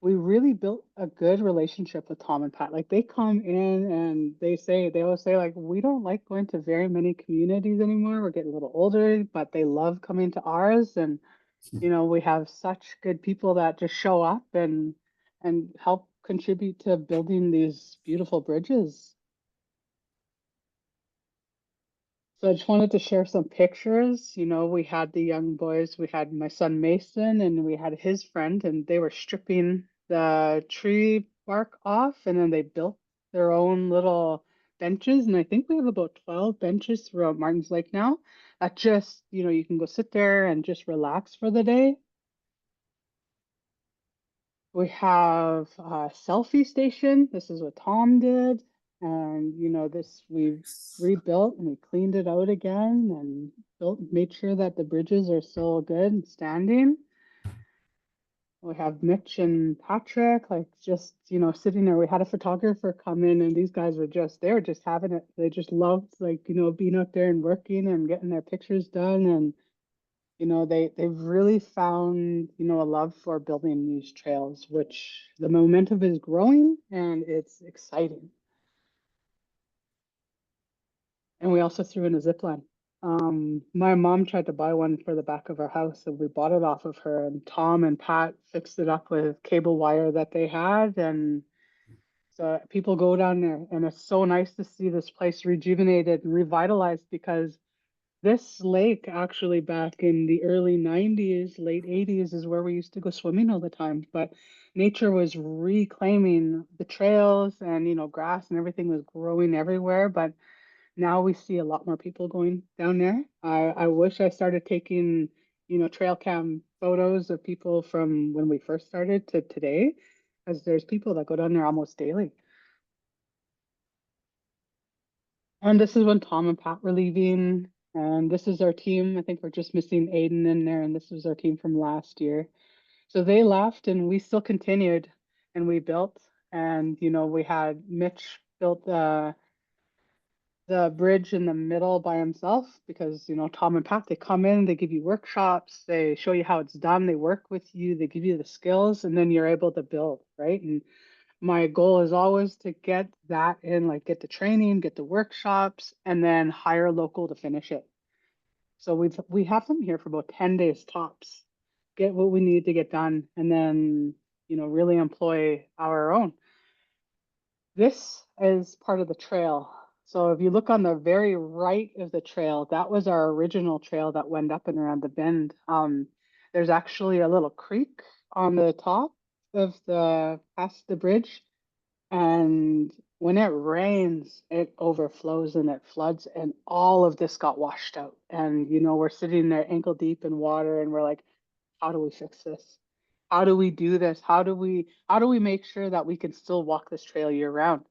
we really built a good relationship with Tom and Pat. Like, they come in and they always say, like, we don't like going to very many communities anymore. We're getting a little older, but they love coming to ours. And, we have such good people that just show up and help contribute to building these beautiful bridges. So I just wanted to share some pictures. We had the young boys, we had my son Mason, and we had his friend, and they were stripping the tree bark off, and then they built their own little benches. And I think we have about 12 benches throughout Martins Lake now that just, you can go sit there and just relax for the day. We have a selfie station. This is what Tom did. And, this we rebuilt and we cleaned it out again and made sure that the bridges are still good and standing. We have Mitch and Patrick, like, just, sitting there. We had a photographer come in, and these guys they were just having it. They just loved, like, being out there and working and getting their pictures done. And they've really found, a love for building these trails, which the momentum is growing and it's exciting. And we also threw in a zip line. My mom tried to buy one for the back of our house, and we bought it off of her, and Tom and Pat fixed it up with cable wire that they had. And so people go down there, and it's so nice to see this place rejuvenated and revitalized, because this lake, actually, back in the early 90s, late 80s, is where we used to go swimming all the time. But nature was reclaiming the trails, and, grass and everything was growing everywhere. But now we see a lot more people going down there. I wish I started taking, trail cam photos of people from when we first started to today, because there's people that go down there almost daily. And this is when Tom and Pat were leaving. And this is our team. I think we're just missing Aiden in there. And this was our team from last year. So they left, and we still continued, and we built. And, we had Mitch built the bridge in the middle by himself, because, Tom and Pat, they come in, they give you workshops, they show you how it's done, they work with you, they give you the skills, and then you're able to build, right? And my goal is always to get that in, like, get the training, get the workshops, and then hire local to finish it. So we have them here for about 10 days tops, get what we need to get done, and then, really employ our own. This is part of the trail. So if you look on the very right of the trail, that was our original trail that went up and around the bend. There's actually a little creek on the top of past the bridge. And when it rains, it overflows and it floods, and all of this got washed out. And, we're sitting there ankle deep in water, and we're like, how do we fix this? How do we do this? How do we make sure that we can still walk this trail year round?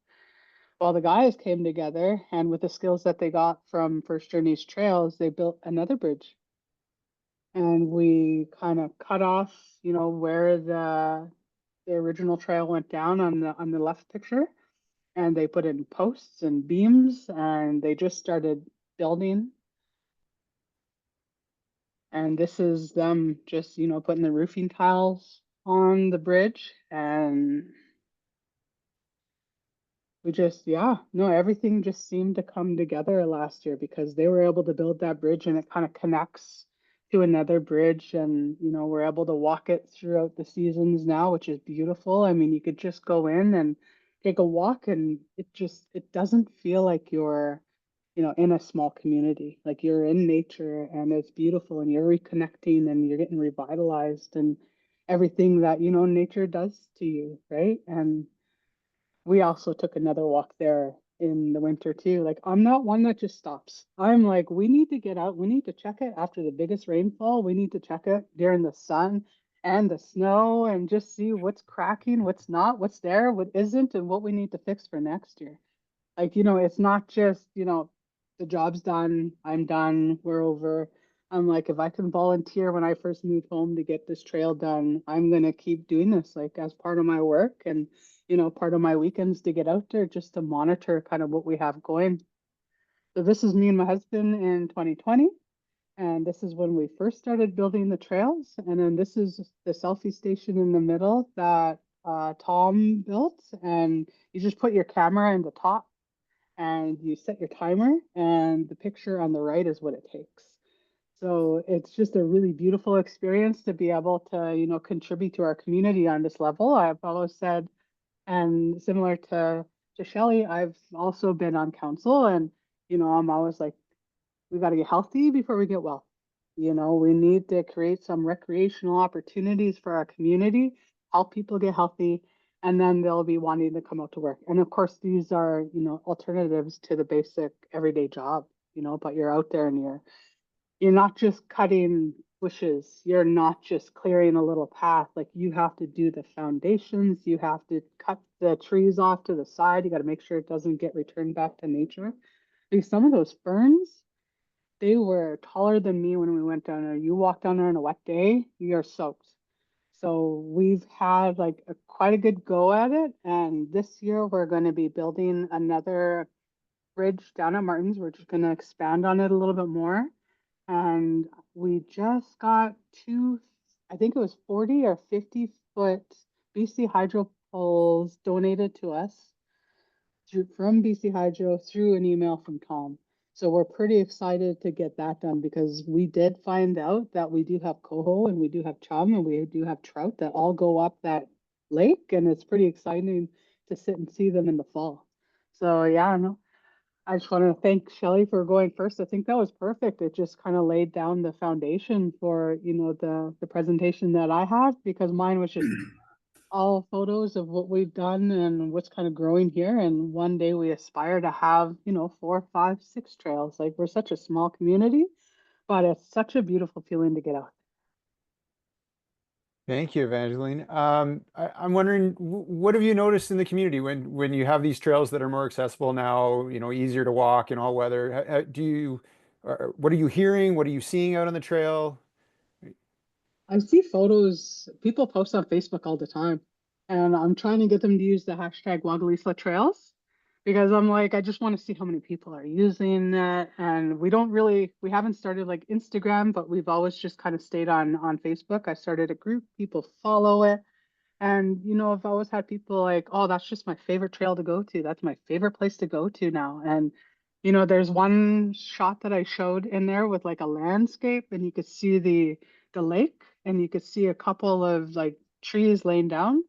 Well, the guys came together, and with the skills that they got from First Journeys Trails, they built another bridge. And we kind of cut off, where the original trail went down on the left picture, and they put in posts and beams, and they just started building. And this is them just, putting the roofing tiles on the bridge, and we just, yeah, no, everything just seemed to come together last year because they were able to build that bridge, and it kind of connects to another bridge, and we're able to walk it throughout the seasons now, which is beautiful. I mean, you could just go in and take a walk, and it doesn't feel like you're, in a small community. Like you're in nature, and it's beautiful, and you're reconnecting, and you're getting revitalized, and everything that, nature does to you, right? And we also took another walk there in the winter too. Like, I'm not one that just stops. I'm like, we need to get out. We need to check it after the biggest rainfall. We need to check it during the sun and the snow, and just see what's cracking, what's not, what's there, what isn't, and what we need to fix for next year. Like, it's not just, the job's done, I'm done, we're over. I'm like, if I can volunteer when I first moved home to get this trail done, I'm gonna keep doing this, like, as part of my work, and part of my weekends to get out there just to monitor kind of what we have going. So this is me and my husband in 2020. And this is when we first started building the trails. And then this is the selfie station in the middle that Tom built. And you just put your camera in the top, and you set your timer, and the picture on the right is what it takes. So it's just a really beautiful experience to be able to, contribute to our community on this level. I've always said, and similar to Shelley, I've also been on council, and I'm always like, we got to get healthy before we get well. We need to create some recreational opportunities for our community, help people get healthy, and then they'll be wanting to come out to work. And of course, these are, alternatives to the basic everyday job, but you're out there, and you're not just cutting bushes, you're not just clearing a little path. Like, you have to do the foundations, you have to cut the trees off to the side, you got to make sure it doesn't get returned back to nature. Because some of those ferns, they were taller than me when we went down there. You walk down there on a wet day, you're soaked. So we've had like quite a good go at it. And this year we're going to be building another bridge down at Martin's. We're just going to expand on it a little bit more. And we just got two, I think it was 40 or 50-foot BC Hydro poles donated to us from BC Hydro through an email from Tom. So we're pretty excited to get that done, because we did find out that we do have coho, and we do have chum, and we do have trout that all go up that lake, and it's pretty exciting to sit and see them in the fall. So yeah, no, I just want to thank Shelley for going first. I think that was perfect. It just kind of laid down the foundation for, the presentation that I had, because mine was just all photos of what we've done and what's kind of growing here. And one day we aspire to have, 4, 5, 6 trails. Like, we're such a small community, but it's such a beautiful feeling to get out. Thank you, Evangeline. I'm wondering, what have you noticed in the community when you have these trails that are more accessible now, easier to walk in all weather? What are you hearing? What are you seeing out on the trail? I see photos, people post on Facebook all the time, and I'm trying to get them to use the hashtag Waglisla Trails, because I'm like, I just want to see how many people are using it. And we haven't started like Instagram, but we've always just kind of stayed on Facebook. I started a group, people follow it. And, I've always had people like, oh, that's just my favorite trail to go to. That's my favorite place to go to now. And, there's one shot that I showed in there with like a landscape, and you could see the lake, and you could see a couple of like trees laying down.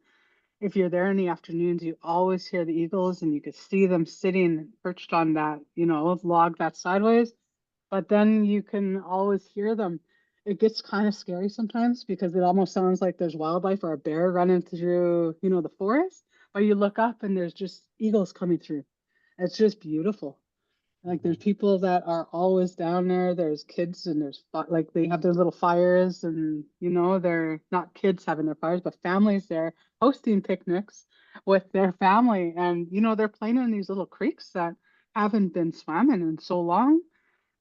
If you're there in the afternoons, you always hear the eagles, and you could see them sitting perched on that, log that's sideways. But then you can always hear them. It gets kind of scary sometimes, because it almost sounds like there's wildlife or a bear running through, the forest. But you look up, and there's just eagles coming through. It's just beautiful. Like there's people that are always down there. There's kids and there's like they have their little fires and they're not kids having their fires, but families there hosting picnics with their family. And they're playing in these little creeks that haven't been swam in so long.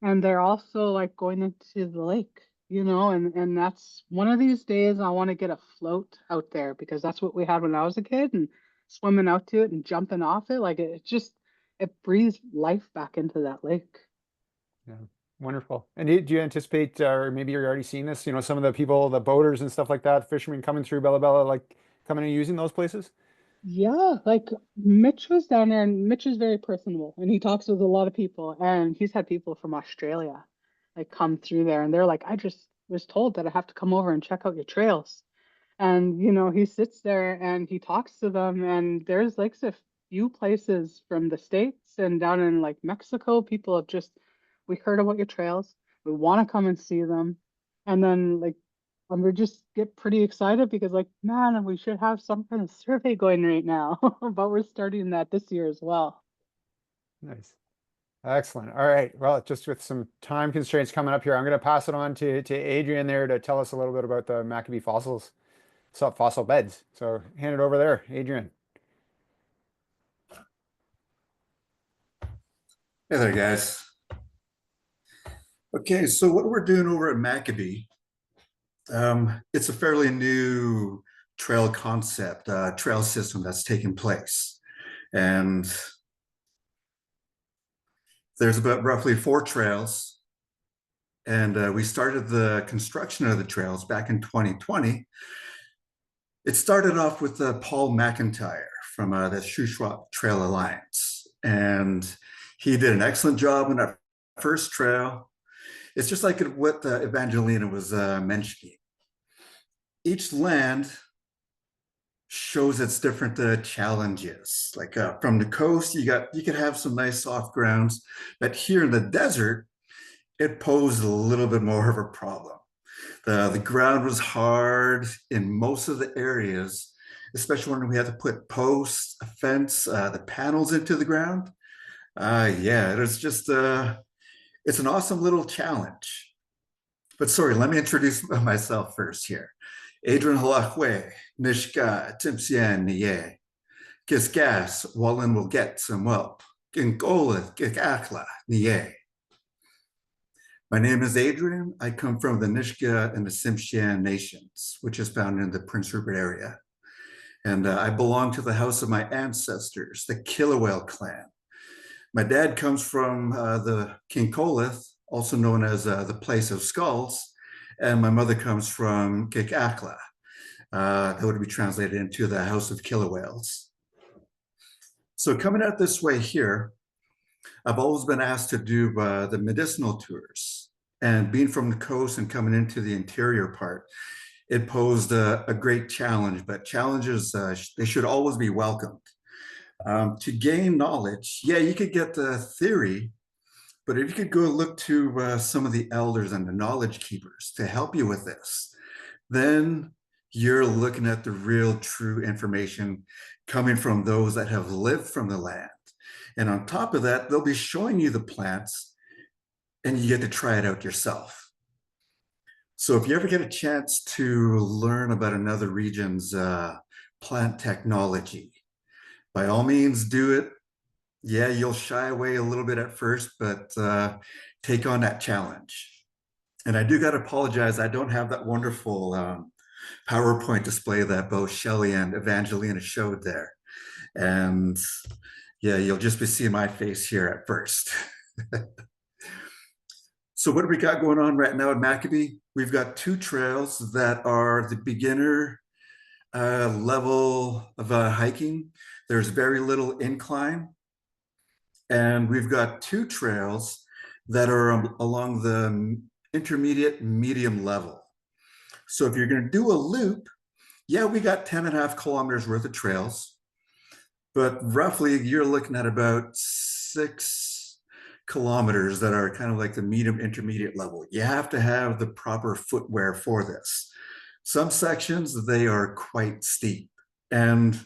And they're also like going into the lake, and that's one of these days I want to get a float out there because that's what we had when I was a kid and swimming out to it and jumping off it. Like it breathes life back into that lake. Yeah, wonderful. And do you anticipate, or maybe you're already seeing this, some of the people, the boaters and stuff like that, fishermen coming through Bella Bella, like coming and using those places? Yeah, like Mitch was down there and Mitch is very personable and he talks with a lot of people and he's had people from Australia like come through there and they're like, I just was told that I have to come over and check out your trails. And he sits there and he talks to them and there's like a few places from the States and down in like Mexico, people have just, we heard about your trails. We want to come and see them. And then like we just get pretty excited because like, man, we should have some kind of survey going right now. But we're starting that this year as well. Nice. Excellent. All right. Well, just with some time constraints coming up here, I'm going to pass it on to Adrian there to tell us a little bit about the Maccabee fossils, fossil beds. So hand it over there, Adrian. Hey there, guys. Okay, so what we're doing over at Maccabee, it's a fairly new trail concept, trail system that's taking place. And there's about roughly 4 trails. And we started the construction of the trails back in 2020. It started off with Paul McIntyre from the Shuswap Trail Alliance. And he did an excellent job on that first trail. It's just like what Evangelina was mentioning. Each land shows its different challenges. Like from the coast, you could have some nice soft grounds, but here in the desert, it posed a little bit more of a problem. The ground was hard in most of the areas, especially when we had to put posts, a fence, the panels into the ground. Yeah, it was just it's an awesome little challenge. But sorry, let me introduce myself first here. Adrian Halachwe, Nishka, Timsian Niye, Kisgas, Wallen will get some whelp, Gingola, Gikakla, Niye. My name is Adrian. I come from the Nishka and the Tsimshian nations, which is found in the Prince Rupert area. And I belong to the house of my ancestors, the Kilawale clan. My dad comes from the Kinkolith, also known as the place of skulls, and my mother comes from Kikakla. That would be translated into the house of killer whales. So coming out this way here, I've always been asked to do the medicinal tours. And being from the coast and coming into the interior part, it posed a great challenge, but challenges, they should always be welcomed. To gain knowledge, yeah, you could get the theory, but if you could go look to some of the elders and the knowledge keepers to help you with this, then you're looking at the real true information coming from those that have lived from the land. And on top of that, they'll be showing you the plants and you get to try it out yourself. So if you ever get a chance to learn about another region's plant technology, by all means do it. Yeah, you'll shy away a little bit at first, but take on that challenge. And I do got to apologize. I don't have that wonderful PowerPoint display that both Shelley and Evangelina showed there. And yeah, you'll just be seeing my face here at first. So what do we got going on right now at Maccabee? We've got 2 trails that are the beginner level of hiking. There's very little incline. And we've got 2 trails that are along the intermediate medium level. So if you're going to do a loop, yeah, we got 10.5 kilometers worth of trails, but roughly you're looking at about 6 kilometers that are kind of like the medium intermediate level. You have to have the proper footwear for this. Some sections, they are quite steep. And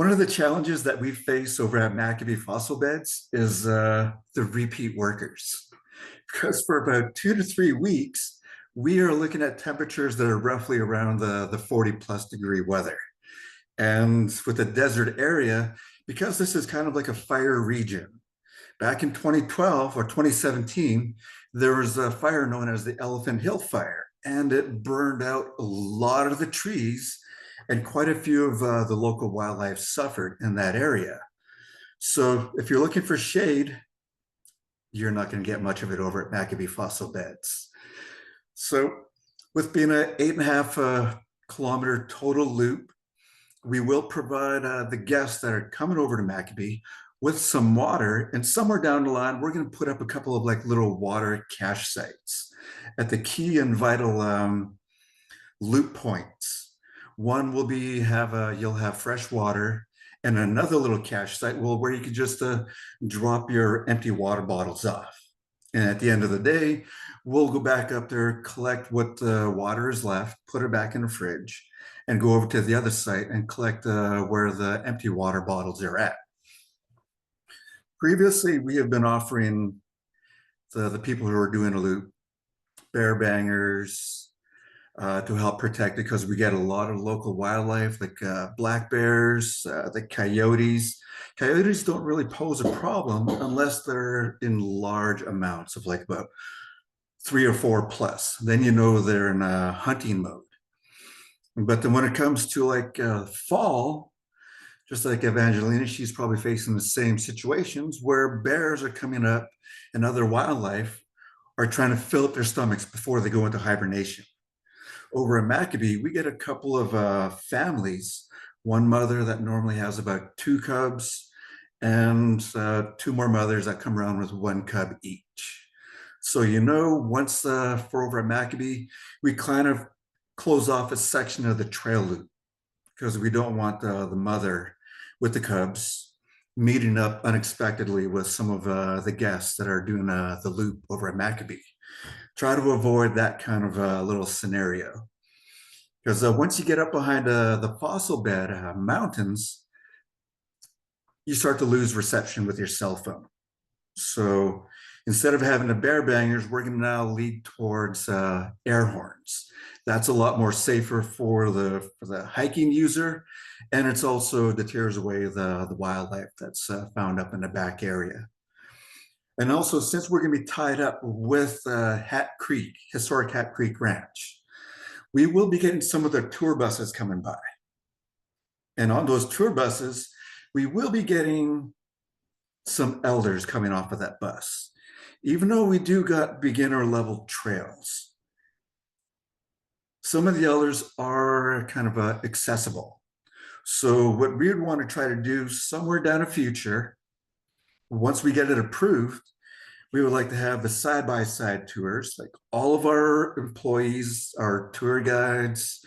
One of the challenges that we face over at Maccabee Fossil Beds is the repeat workers. Because for about 2 to 3 weeks, we are looking at temperatures that are roughly around the 40+ degree weather. And with the desert area, because this is kind of like a fire region, back in 2012 or 2017, there was a fire known as the Elephant Hill Fire, and it burned out a lot of the trees, and quite a few of the local wildlife suffered in that area. So if you're looking for shade, you're not going to get much of it over at Maccabee Fossil Beds. So with being an 8.5 kilometer total loop, we will provide the guests that are coming over to Maccabee with some water, and somewhere down the line, we're going to put up a couple of like little water cache sites at the key and vital loop points. One will be you'll have fresh water, and another little cache site where you can just drop your empty water bottles off. And at the end of the day, we'll go back up there, collect what water is left, put it back in the fridge, and go over to the other site and collect where the empty water bottles are at. Previously, we have been offering the people who are doing a loop bear bangers to help protect it, because we get a lot of local wildlife like black bears, the coyotes. Coyotes don't really pose a problem unless they're in large amounts of like about 3 or 4 plus. Then you know they're in a hunting mode. But then when it comes to like fall, just like Evangelina, she's probably facing the same situations where bears are coming up and other wildlife are trying to fill up their stomachs before they go into hibernation. Over in Maccabee, we get a couple of families, one mother that normally has about 2 cubs, and 2 more mothers that come around with 1 cub each. So, you know, once for over at Maccabee, we kind of close off a section of the trail loop, because we don't want the mother with the cubs meeting up unexpectedly with some of the guests that are doing the loop over at Maccabee. Try to avoid that kind of little scenario. Because once you get up behind the fossil bed mountains, you start to lose reception with your cell phone. So instead of having the bear bangers, we're going to now lead towards air horns. That's a lot more safer for the hiking user, and it's also deters away the wildlife that's found up in the back area. And also, since we're going to be tied up with Hat Creek, historic Hat Creek Ranch, we will be getting some of the tour buses coming by. And on those tour buses, we will be getting some elders coming off of that bus. Even though we do got beginner level trails, some of the elders are kind of accessible. So what we would want to try to do somewhere down the future, once we get it approved, we would like to have the side-by-side tours. Like all of our employees, our tour guides,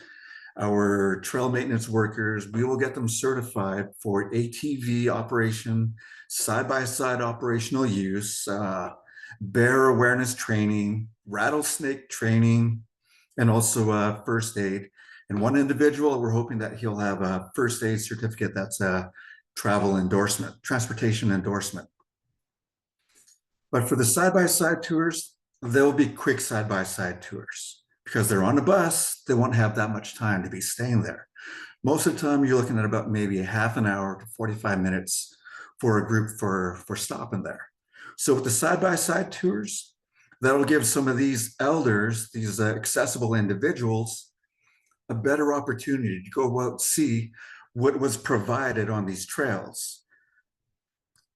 our trail maintenance workers, we will get them certified for ATV operation, side-by-side operational use, bear awareness training, rattlesnake training, and also first aid. And one individual, we're hoping that he'll have a first aid certificate that's a travel endorsement, transportation endorsement. But for the side-by-side tours, they'll be quick side-by-side tours, because they're on the bus, they won't have that much time to be staying there. Most of the time, you're looking at about maybe a half an hour to 45 minutes for a group for stopping there. So with the side-by-side tours, that'll give some of these elders, these accessible individuals, a better opportunity to go out and see what was provided on these trails.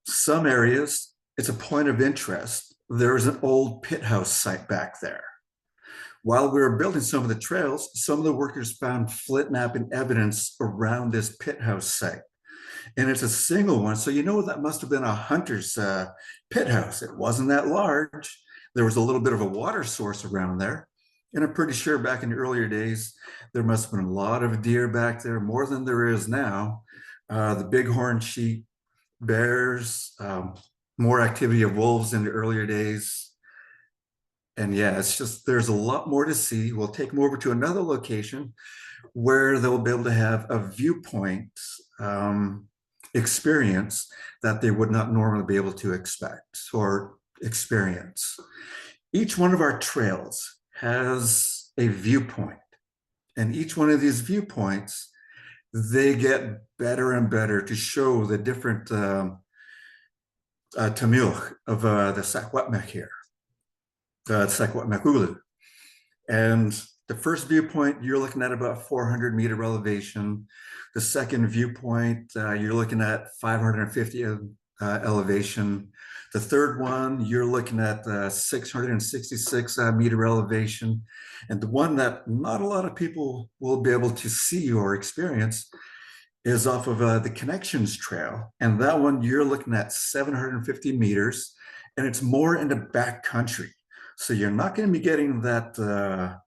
Some areas, it's a point of interest. There is an old pit house site back there. While we were building some of the trails, some of the workers found flint knapping evidence around this pit house site. And it's a single one, so you know that must have been a hunter's pit house. It wasn't that large. There was a little bit of a water source around there. And I'm pretty sure back in the earlier days, there must have been a lot of deer back there, more than there is now. The bighorn sheep, bears, more activity of wolves in the earlier days. And yeah, it's just, there's a lot more to see. We'll take them over to another location where they'll be able to have a viewpoint experience that they would not normally be able to expect or experience. Each one of our trails has a viewpoint, and each one of these viewpoints, they get better and better to show the different tamil of the Secwepemc here, Secwepemc-led. And the first viewpoint, you're looking at about 400-meter elevation. The second viewpoint, you're looking at 550 elevation. The third one, you're looking at 666-meter elevation. And the one that not a lot of people will be able to see or experience is off of the Connections Trail. And that one, you're looking at 750 meters, and it's more in the back country. So you're not going to be getting that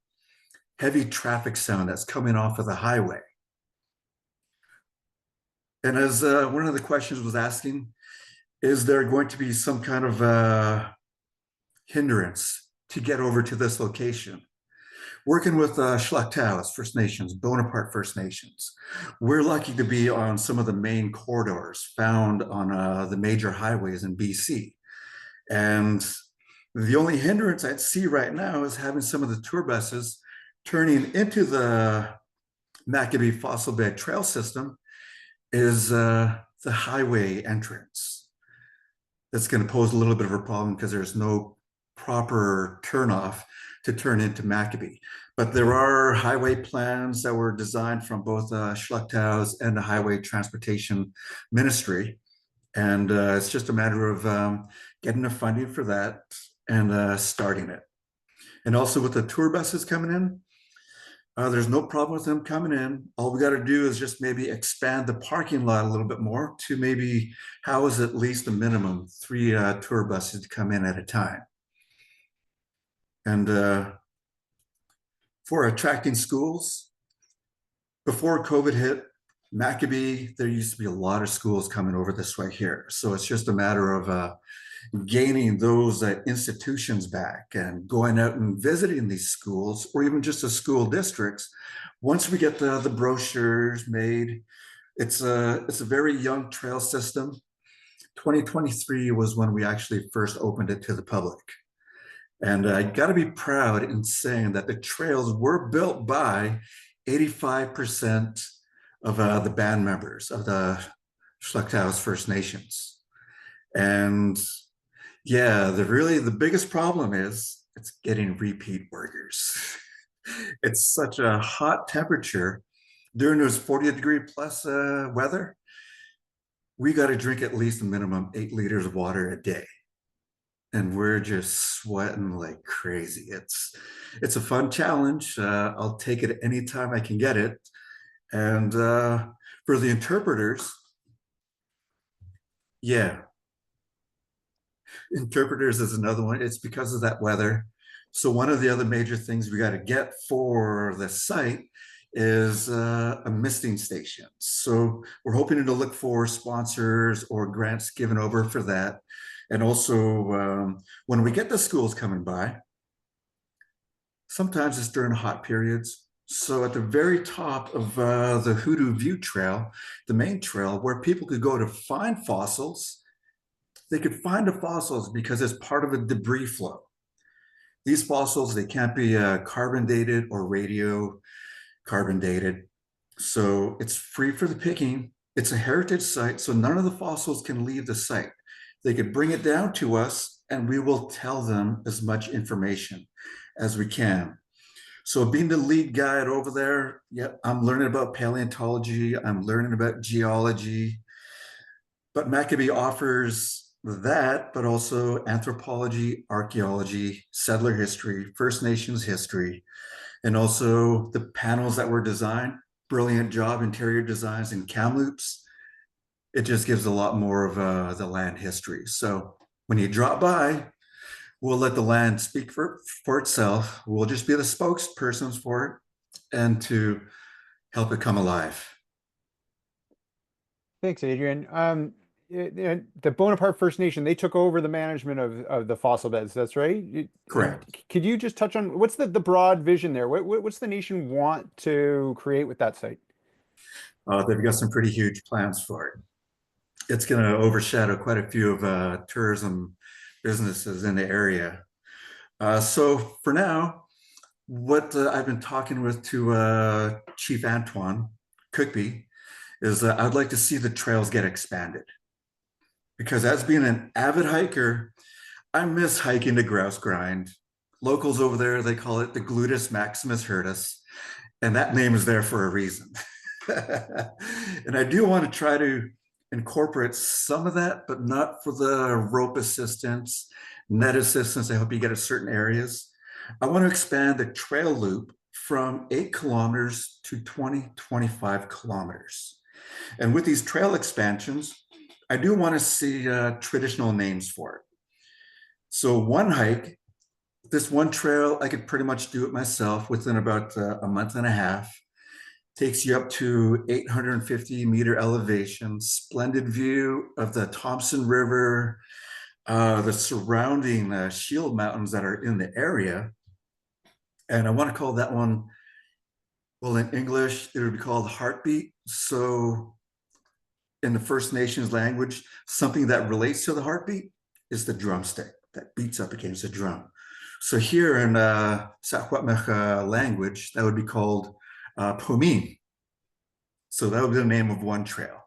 heavy traffic sound that's coming off of the highway. And as one of the questions was asking, is there going to be some kind of hindrance to get over to this location? Working with Shuswap, First Nations, Bonaparte First Nations, we're lucky to be on some of the main corridors found on the major highways in BC. And the only hindrance I'd see right now is having some of the tour buses turning into the Maccabee Fossil Bed Trail System is the highway entrance. That's going to pose a little bit of a problem because there's no proper turnoff to turn into Maccabee. But there are highway plans that were designed from both Shuswap and the Highway Transportation Ministry. And it's just a matter of getting the funding for that and starting it. And also with the tour buses coming in, there's no problem with them coming in. All we got to do is just maybe expand the parking lot a little bit more to maybe house at least a minimum 3 tour buses to come in at a time. And for attracting schools, before COVID hit, Maccabee, there used to be a lot of schools coming over this way here. So it's just a matter of gaining those institutions back and going out and visiting these schools or even just the school districts. Once we get the brochures made, it's a very young trail system. 2023 was when we actually first opened it to the public. And I got to be proud in saying that the trails were built by 85% of the band members of the Shuswap First Nations. And yeah, the biggest problem is it's getting repeat workers. It's such a hot temperature during those 40-degree plus weather. We got to drink at least a minimum 8 liters of water a day. And we're just sweating like crazy. It's a fun challenge. I'll take it anytime I can get it. And for the interpreters, yeah, interpreters is another one. It's because of that weather. So one of the other major things we got to get for the site is a misting station. So we're hoping to look for sponsors or grants given over for that. And also when we get the schools coming by, sometimes it's during hot periods. So at the very top of the Hoodoo View Trail, the main trail where people could go to find fossils, they could find the fossils because it's part of a debris flow. These fossils, they can't be carbon dated or radio carbon dated. So it's free for the picking. It's a heritage site, so none of the fossils can leave the site. They could bring it down to us and we will tell them as much information as we can. So being the lead guide over there, yeah, I'm learning about paleontology, I'm learning about geology, but Maccabee offers that, but also anthropology, archaeology, settler history, First Nations history, and also the panels that were designed, brilliant job, interior designs in Kamloops. It just gives a lot more of the land history. So when you drop by, we'll let the land speak for itself. We'll just be the spokespersons for it and to help it come alive. Thanks, Adrian. The Bonaparte First Nation, they took over the management of the fossil beds. That's right? Correct. Could you just touch on what's the broad vision there? What's the nation want to create with that site? They've got some pretty huge plans for it. it's going to overshadow quite a few of tourism businesses in the area. So for now, what I've been talking with to Chief Antoine Cookby is I'd like to see the trails get expanded. Because as being an avid hiker, I miss hiking the grouse grind. Locals over there, they call it the gluteus maximus hirtus, and that name is there for a reason. And I do want to try to incorporate some of that, but not for the rope assistance, net assistance to help you get to certain areas. I want to expand the trail loop from 8 kilometers to 25 kilometers. And with these trail expansions, I do want to see traditional names for it. So one hike, this one trail, I could pretty much do it myself within about a month and a half. Takes you up to 850-meter elevation, splendid view of the Thompson River, the surrounding shield mountains that are in the area. And I want to call that one, well, in English, it would be called Heartbeat. So in the First Nations language, something that relates to the heartbeat is the drumstick that beats up against the drum. So here in Secwepemc language, that would be called Pomine. So that would be the name of one trail.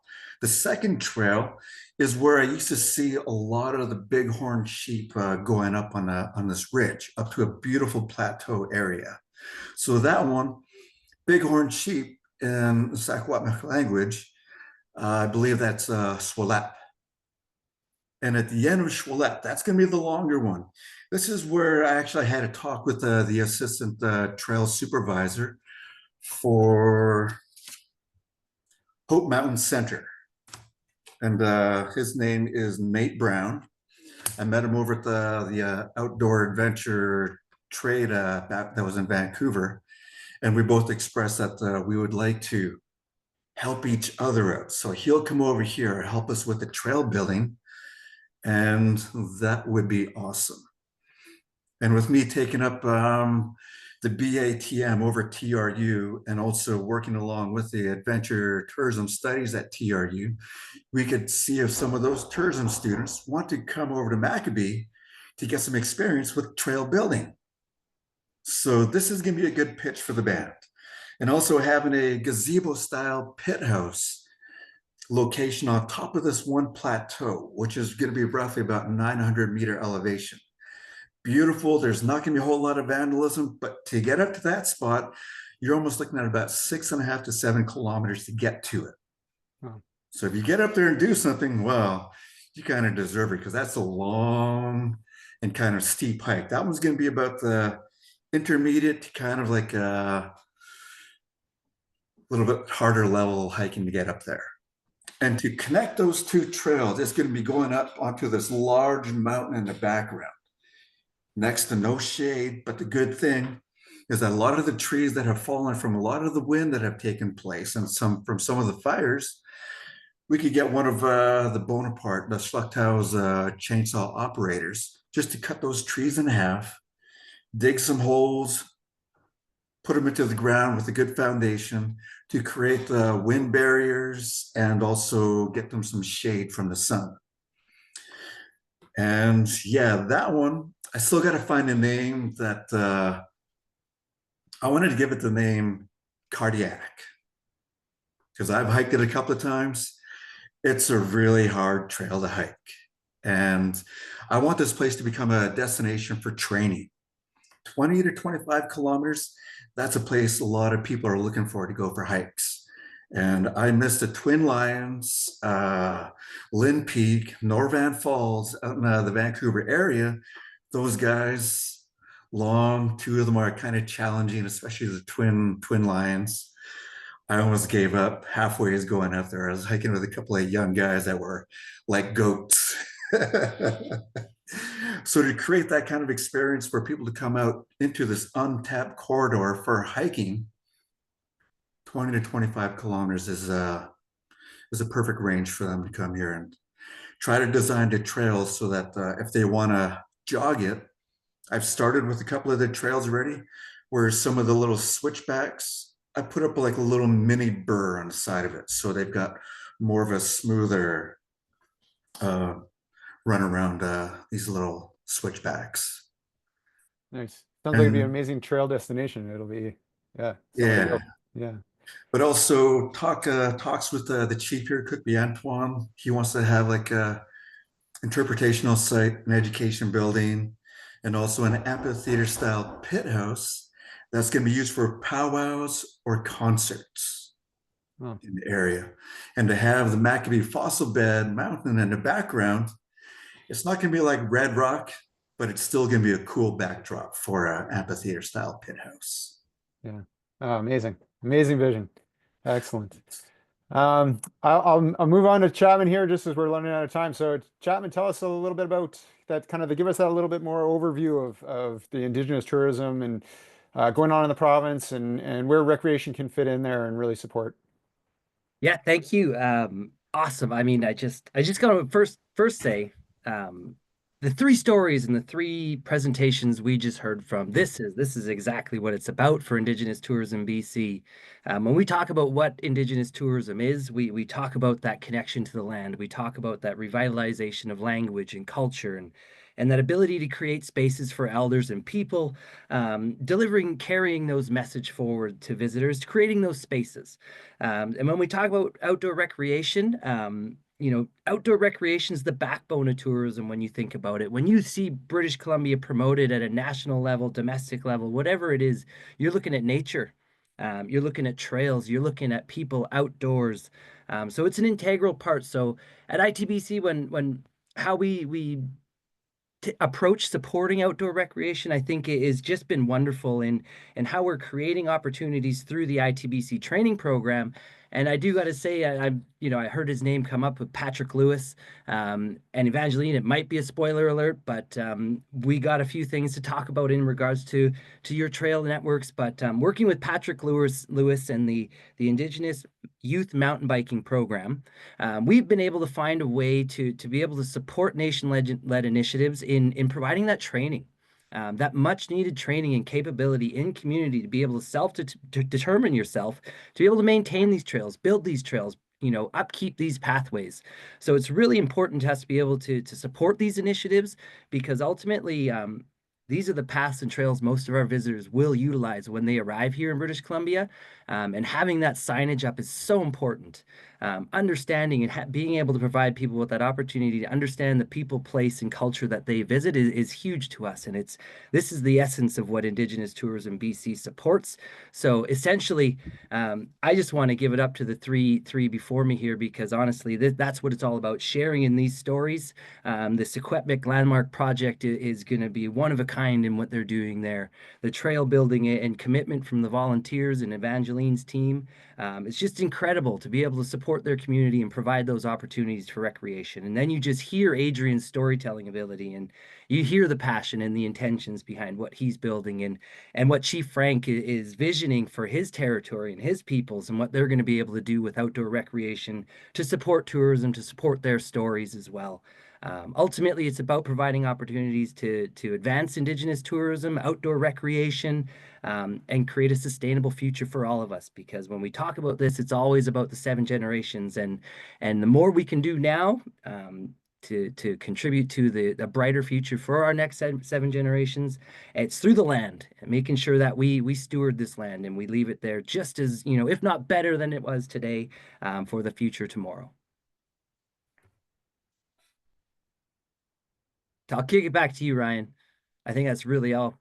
The second trail is where I used to see a lot of the bighorn sheep going up on this ridge, up to a beautiful plateau area. So that one, bighorn sheep in the Secwepemc language, I believe that's Swalep. And at the end of Swalep, that's going to be the longer one. This is where I actually had a talk with the assistant trail supervisor for Hope Mountain Center. And his name is Nate Brown. I met him over at the outdoor adventure trade that was in Vancouver. And we both expressed that we would like to help each other out. So he'll come over here, help us with the trail building, and that would be awesome. And with me taking up the BATM over TRU and also working along with the adventure tourism studies at TRU, we could see if some of those tourism students want to come over to Maccabee to get some experience with trail building. So this is going to be a good pitch for the band. And also having a gazebo style pit house location on top of this one plateau, which is going to be roughly about 900-meter elevation. Beautiful. There's not going to be a whole lot of vandalism, but to get up to that spot, you're almost looking at about 6.5 to 7 kilometers to get to it. Wow. So if you get up there and do something, well, you kind of deserve it because that's a long and kind of steep hike. That one's going to be about the intermediate to kind of like a little bit harder level hiking to get up there. And to connect those two trails, it's going to be going up onto this large mountain in the background. Next to no shade, but the good thing is that a lot of the trees that have fallen from a lot of the wind that have taken place and from some of the fires, we could get one of the Bonaparte, the Schluchthaus chainsaw operators, just to cut those trees in half, dig some holes, put them into the ground with a good foundation to create wind barriers and also get them some shade from the sun. And yeah, that one, I still got to find a name that I wanted to give it the name Cardiac because I've hiked it a couple of times. It's a really hard trail to hike. And I want this place to become a destination for training. 20 to 25 kilometers, that's a place a lot of people are looking for to go for hikes. And I missed the Twin Lions, Lynn Peak, Norvan Falls out in the Vancouver area. Those guys, long, two of them are kind of challenging, especially the Twin Lions. I almost gave up halfway as going up there. I was hiking with a couple of young guys that were like goats. So to create that kind of experience for people to come out into this untapped corridor for hiking, 20 to 25 kilometers is a perfect range for them to come here and try to design the trails so that if they want to jog it, I've started with a couple of the trails already, where some of the little switchbacks, I put up like a little mini burr on the side of it. So they've got more of a smoother run around these little switchbacks. Nice. Sounds like it'd be an And amazing trail destination. It'll be, yeah, somewhere to yeah, go. Yeah. but also talks with the chief here, Cook B. Antoine. He wants to have like a interpretational site, an education building, and also an amphitheater style pit house that's going to be used for powwows or concerts Oh, in the area. And to have the Maccabee fossil bed mountain in the background, it's not going to be like Red Rock, but it's still going to be a cool backdrop for an amphitheater style pit house. yeah. Oh, amazing. Amazing vision. Excellent. I'll move on to Chapman here just as we're running out of time. So Chapman, tell us a little bit about that kind of give us that a little bit more overview of the Indigenous tourism and going on in the province and where recreation can fit in there and really support. Yeah, thank you. Awesome. I mean, I just gotta first say, um, the three stories and the three presentations we just heard from, this is exactly what it's about for Indigenous tourism BC. When we talk about what Indigenous tourism is, we talk about that connection to the land. We talk about that revitalization of language and culture and that ability to create spaces for elders and people, carrying those message forward to visitors, creating those spaces. And when we talk about outdoor recreation, outdoor recreation is the backbone of tourism when you think about it. When you see British Columbia promoted at a national level, domestic level, whatever it is, you're looking at nature. You're looking at trails, you're looking at people outdoors. So it's an integral part. So at ITBC, when how we approach supporting outdoor recreation, I think it has just been wonderful in how we're creating opportunities through the ITBC training program. And I do got to say, I heard his name come up with Patrick Lewis and Evangeline. It might be a spoiler alert, but we got a few things to talk about in regards to your trail networks. But working with Patrick Lewis and the Indigenous Youth Mountain Biking Program, we've been able to find a way to be able to support nation-led initiatives in providing that training, that much needed training and capability in community to be able to determine yourself, to be able to maintain these trails, build these trails, upkeep these pathways. So it's really important to us to be able to support these initiatives because ultimately, these are the paths and trails most of our visitors will utilize when they arrive here in British Columbia. And having that signage up is so important. Understanding and being able to provide people with that opportunity to understand the people, place, and culture that they visit is huge to us. And this is the essence of what Indigenous Tourism BC supports. So essentially, I just want to give it up to the three before me here because honestly, that's what it's all about, sharing in these stories. The Secwepemc Landmark Project is going to be one of a kind in what they're doing there. The trail building and commitment from the volunteers and Evangeline's team. It's just incredible to be able to support their community and provide those opportunities for recreation. And then you just hear Adrian's storytelling ability and you hear the passion and the intentions behind what he's building and what Chief Frank is visioning for his territory and his peoples and what they're going to be able to do with outdoor recreation to support tourism, to support their stories as well. Ultimately, it's about providing opportunities to advance Indigenous tourism, outdoor recreation, and create a sustainable future for all of us. Because when we talk about this, it's always about the 7 generations, and the more we can do now to contribute to the brighter future for our next 7 generations, it's through the land and making sure that we steward this land and we leave it there just as, if not better than it was today, for the future tomorrow. I'll kick it back to you, Ryan. I think that's really all.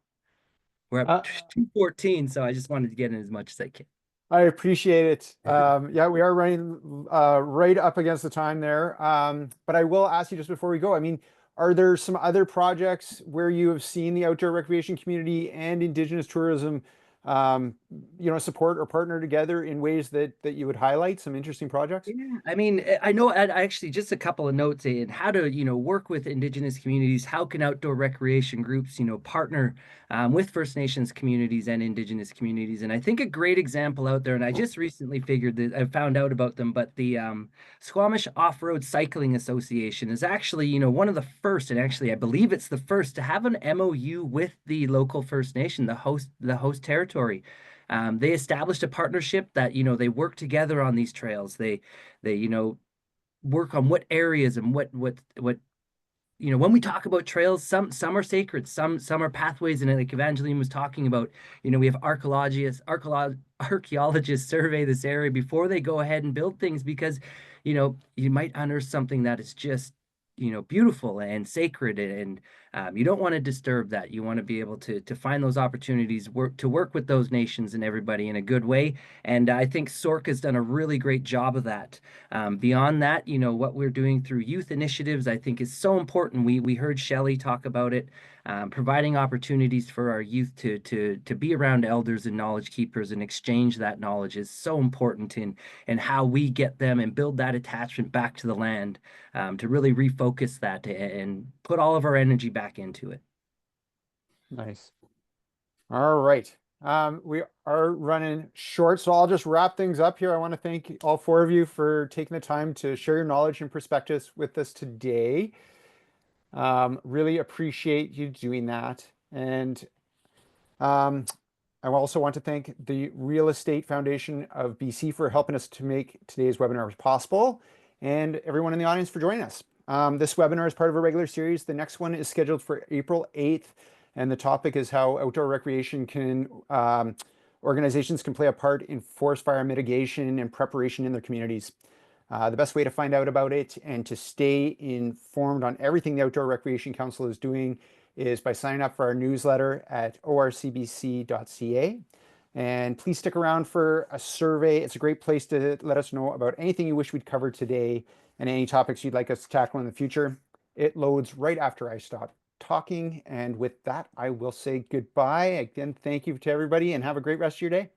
We're up 2:14, so I just wanted to get in as much as I can. I appreciate it. Yeah, we are running right up against the time there. But I will ask you just before we go, I mean, are there some other projects where you have seen the outdoor recreation community and Indigenous tourism, support or partner together in ways that you would highlight some interesting projects? Yeah, I mean, I know actually just a couple of notes in how to, work with Indigenous communities. How can outdoor recreation groups, partner with First Nations communities and Indigenous communities? And I think a great example out there, and I just recently I found out about them, but the Squamish Off-Road Cycling Association is actually, one of the first, and actually I believe it's the first to have an MOU with the local First Nation, the host territory. They established a partnership that, they work together on these trails. They work on what areas and what when we talk about trails, some are sacred, some are pathways, and like Evangeline was talking about, we have archaeologists survey this area before they go ahead and build things, because you might unearth something that is just beautiful and sacred, and you don't want to disturb that. You want to be able to find those opportunities, to work with those nations and everybody in a good way. And I think SORC has done a really great job of that. Beyond that, what we're doing through youth initiatives, I think is so important. We heard Shelley talk about it. Providing opportunities for our youth to be around elders and knowledge keepers and exchange that knowledge is so important in how we get them and build that attachment back to the land, to really refocus that and put all of our energy back into it. Nice. All right. We are running short, so I'll just wrap things up here. I want to thank all four of you for taking the time to share your knowledge and perspectives with us today. Really appreciate you doing that. And I also want to thank the Real Estate Foundation of BC for helping us to make today's webinar possible, and everyone in the audience for joining us. This webinar is part of a regular series. The next one is scheduled for April 8th, and the topic is how outdoor recreation organizations can play a part in forest fire mitigation and preparation in their communities. The best way to find out about it and to stay informed on everything the Outdoor Recreation Council is doing is by signing up for our newsletter at orcbc.ca. And please stick around for a survey. It's a great place to let us know about anything you wish we'd cover today and any topics you'd like us to tackle in the future. It loads right after I stop talking. And with that, I will say goodbye. Again, thank you to everybody and have a great rest of your day.